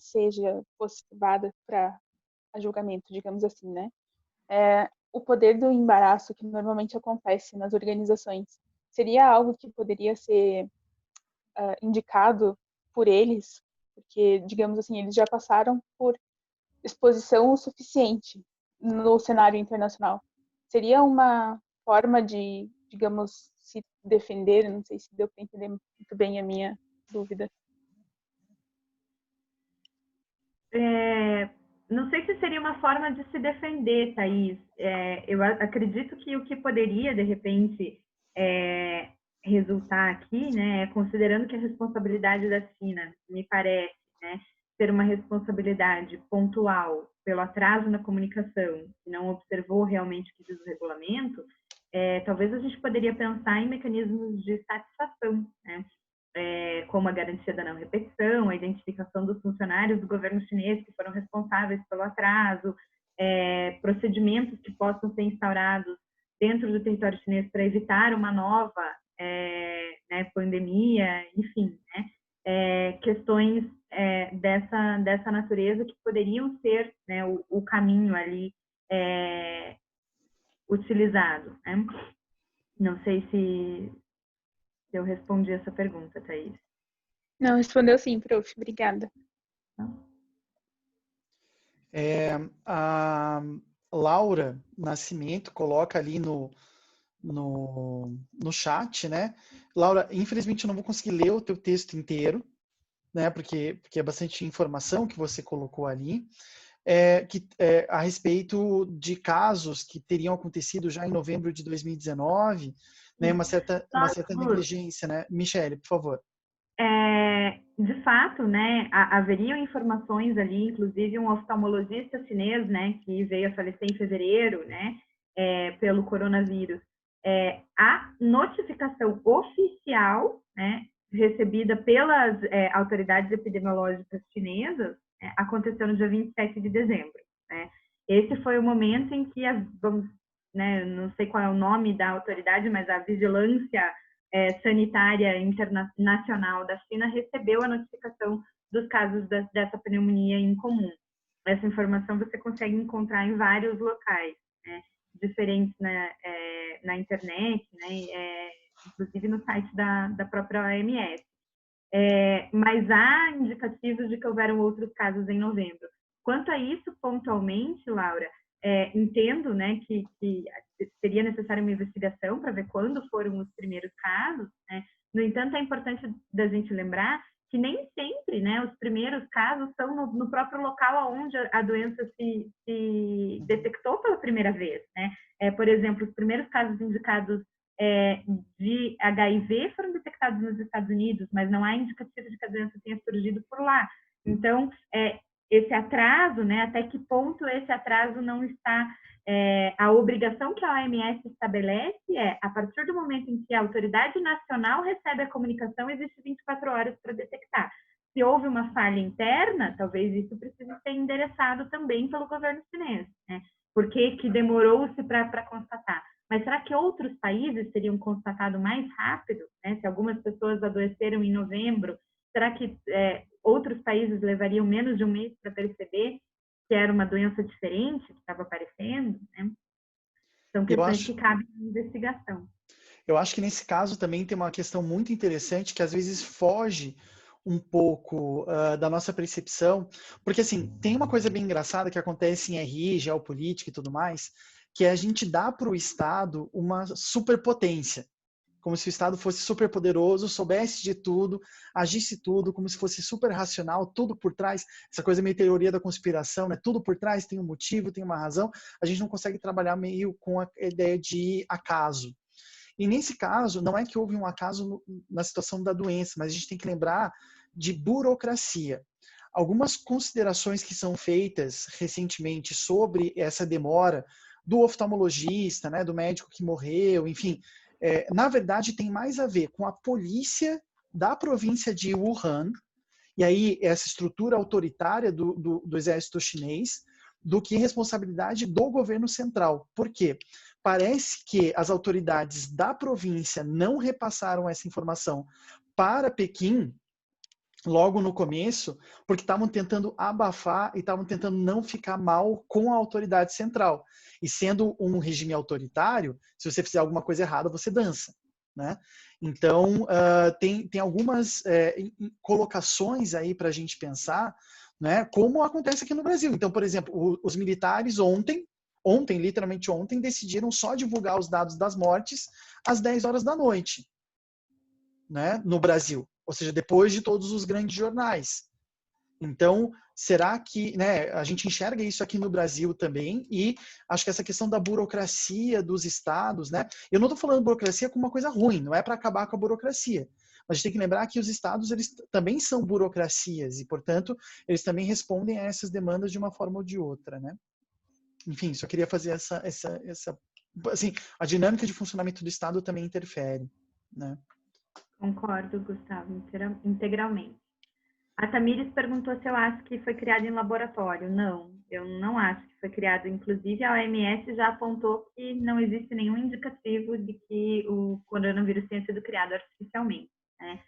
fosse levada para julgamento, digamos assim, né? O poder do embaraço que normalmente acontece nas organizações seria algo que poderia ser indicado por eles, porque, digamos assim, eles já passaram por exposição o suficiente no cenário internacional. Seria uma forma de, digamos, se defender? Não sei se deu para entender muito bem a minha dúvida. Não sei se seria uma forma de se defender, Thaís. Eu acredito que o que poderia, de repente, resultar aqui, né, considerando que a responsabilidade da China, me parece, né, ser uma responsabilidade pontual pelo atraso na comunicação, que não observou realmente o que diz o regulamento, talvez a gente poderia pensar em mecanismos de satisfação, né? Como a garantia da não repetição, a identificação dos funcionários do governo chinês que foram responsáveis pelo atraso, procedimentos que possam ser instaurados dentro do território chinês para evitar uma nova pandemia, enfim, né? Questões dessa natureza que poderiam ser, né, o caminho ali utilizado, né? Não sei se eu respondi essa pergunta, Thaís. Não, respondeu sim, prof. Obrigada. A Laura Nascimento coloca ali no chat, né? Laura, infelizmente eu não vou conseguir ler o teu texto inteiro, né? Porque é bastante informação que você colocou ali. A respeito de casos que teriam acontecido já em novembro de 2019, né, uma certa negligência, né? Michele, por favor. De fato, né, haveriam informações ali, inclusive um oftalmologista chinês, né, que veio a falecer em fevereiro, né, pelo coronavírus. A notificação oficial, né, recebida pelas autoridades epidemiológicas chinesas, aconteceu no dia 27 de dezembro. Né? Esse foi o momento em que, não sei qual é o nome da autoridade, mas a vigilância sanitária internacional da China recebeu a notificação dos casos dessa pneumonia em comum. Essa informação você consegue encontrar em vários locais, né, diferentes na internet, né, inclusive no site da própria OMS. Mas há indicativos de que houveram outros casos em novembro. Quanto a isso, pontualmente, Laura, entendo, né, que seria necessária uma investigação para ver quando foram os primeiros casos, né? No entanto, é importante da gente lembrar que nem sempre, né, os primeiros casos são no próprio local onde a doença se detectou pela primeira vez, né? Por exemplo, os primeiros casos indicados de HIV foram detectados nos Estados Unidos, mas não há indicativo de que a doença tenha surgido por lá. Então, esse atraso, né, até que ponto esse atraso não está... a obrigação que a OMS estabelece a partir do momento em que a autoridade nacional recebe a comunicação, existe 24 horas para detectar. Se houve uma falha interna, talvez isso precise ser endereçado também pelo governo chinês, né? Por que demorou-se para constatar? Mas será que outros países teriam constatado mais rápido? Né? Se algumas pessoas adoeceram em novembro, será que outros países levariam menos de um mês para perceber que era uma doença diferente que estava aparecendo? Né? São questões que cabem à investigação. Eu acho que nesse caso também tem uma questão muito interessante que às vezes foge um pouco da nossa percepção, porque assim, tem uma coisa bem engraçada que acontece em RI, geopolítica e tudo mais, que é a gente dá para o Estado uma superpotência, como se o Estado fosse super poderoso, soubesse de tudo, agisse tudo, como se fosse super racional, tudo por trás, essa coisa meio teoria da conspiração, né? Tudo por trás tem um motivo, tem uma razão, a gente não consegue trabalhar meio com a ideia de acaso. E nesse caso, não é que houve um acaso na situação da doença, mas a gente tem que lembrar de burocracia. Algumas considerações que são feitas recentemente sobre essa demora do oftalmologista, né, do médico que morreu, enfim, na verdade tem mais a ver com a polícia da província de Wuhan, e aí essa estrutura autoritária do exército chinês, do que responsabilidade do governo central. Por quê? Parece que as autoridades da província não repassaram essa informação para Pequim logo no começo, porque estavam tentando abafar e estavam tentando não ficar mal com a autoridade central. E sendo um regime autoritário, se você fizer alguma coisa errada, você dança, né? Então, tem algumas colocações aí para a gente pensar, né, como acontece aqui no Brasil. Então, por exemplo, os militares ontem, literalmente ontem, decidiram só divulgar os dados das mortes às 10 horas da noite, né, no Brasil. Ou seja, depois de todos os grandes jornais. Então, será que, né, a gente enxerga isso aqui no Brasil também, e acho que essa questão da burocracia dos estados, né, eu não estou falando burocracia como uma coisa ruim, não é para acabar com a burocracia, mas a gente tem que lembrar que os estados, eles também são burocracias, e, portanto, eles também respondem a essas demandas de uma forma ou de outra, né. Enfim, só queria fazer essa assim, a dinâmica de funcionamento do estado também interfere, né. Concordo, Gustavo, integralmente. A Tamires perguntou se eu acho que foi criado em laboratório. Não, eu não acho que foi criado. Inclusive, a OMS já apontou que não existe nenhum indicativo de que o coronavírus tenha sido criado artificialmente, né?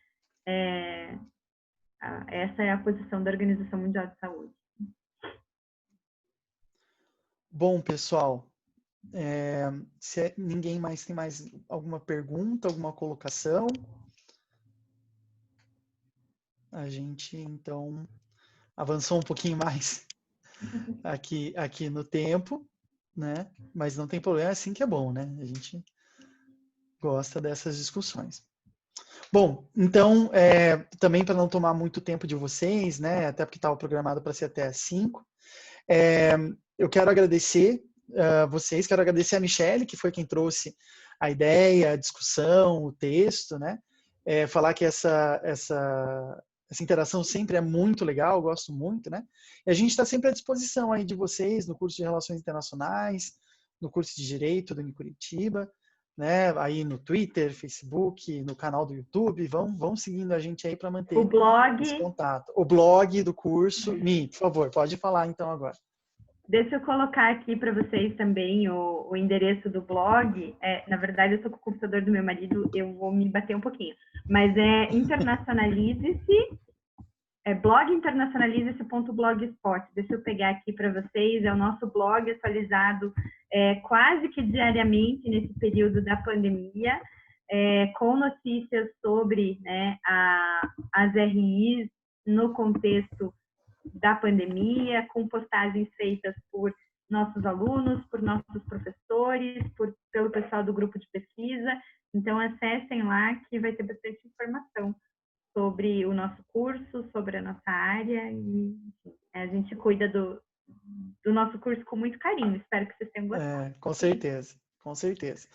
Essa é a posição da Organização Mundial de Saúde. Bom, pessoal, se ninguém mais tem mais alguma pergunta, alguma colocação, a gente então avançou um pouquinho mais aqui no tempo, né? Mas não tem problema, é assim que é bom, né? A gente gosta dessas discussões. Bom, então, também para não tomar muito tempo de vocês, né? Até porque estava programado para ser até às 5, eu quero agradecer vocês, quero agradecer a Michele, que foi quem trouxe a ideia, a discussão, o texto, né? Falar que essa interação sempre é muito legal, eu gosto muito, né? E a gente está sempre à disposição aí de vocês no curso de Relações Internacionais, no curso de Direito do Curitiba, né? Aí no Twitter, Facebook, no canal do YouTube, vão seguindo a gente aí para manter esse contato. O blog do curso, Mi, por favor, pode falar então agora. Deixa eu colocar aqui para vocês também o endereço do blog. Na verdade, eu estou com o computador do meu marido, eu vou me bater um pouquinho. Mas é internacionalize-se, blog internacionalize-se.blogspot. Deixa eu pegar aqui para vocês. É o nosso blog atualizado quase que diariamente nesse período da pandemia, com notícias sobre, né, as RIs no contexto da pandemia, com postagens feitas por nossos alunos, por nossos professores, pelo pessoal do grupo de pesquisa. Então, acessem lá que vai ter bastante informação sobre o nosso curso, sobre a nossa área, e a gente cuida do nosso curso com muito carinho. Espero que vocês tenham gostado. Com certeza, com certeza.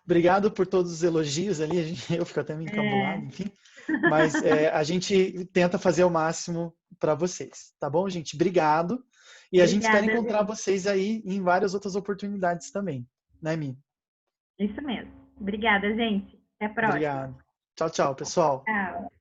Obrigado por todos os elogios ali, eu fico até meio encabulado, enfim. Mas a gente tenta fazer o máximo para vocês, tá bom, gente? Obrigado. E a gente espera encontrar vocês aí em várias outras oportunidades também, né, Mi? Isso mesmo. Obrigada, gente. Até a próxima. Obrigado. Tchau, tchau, pessoal. Tchau.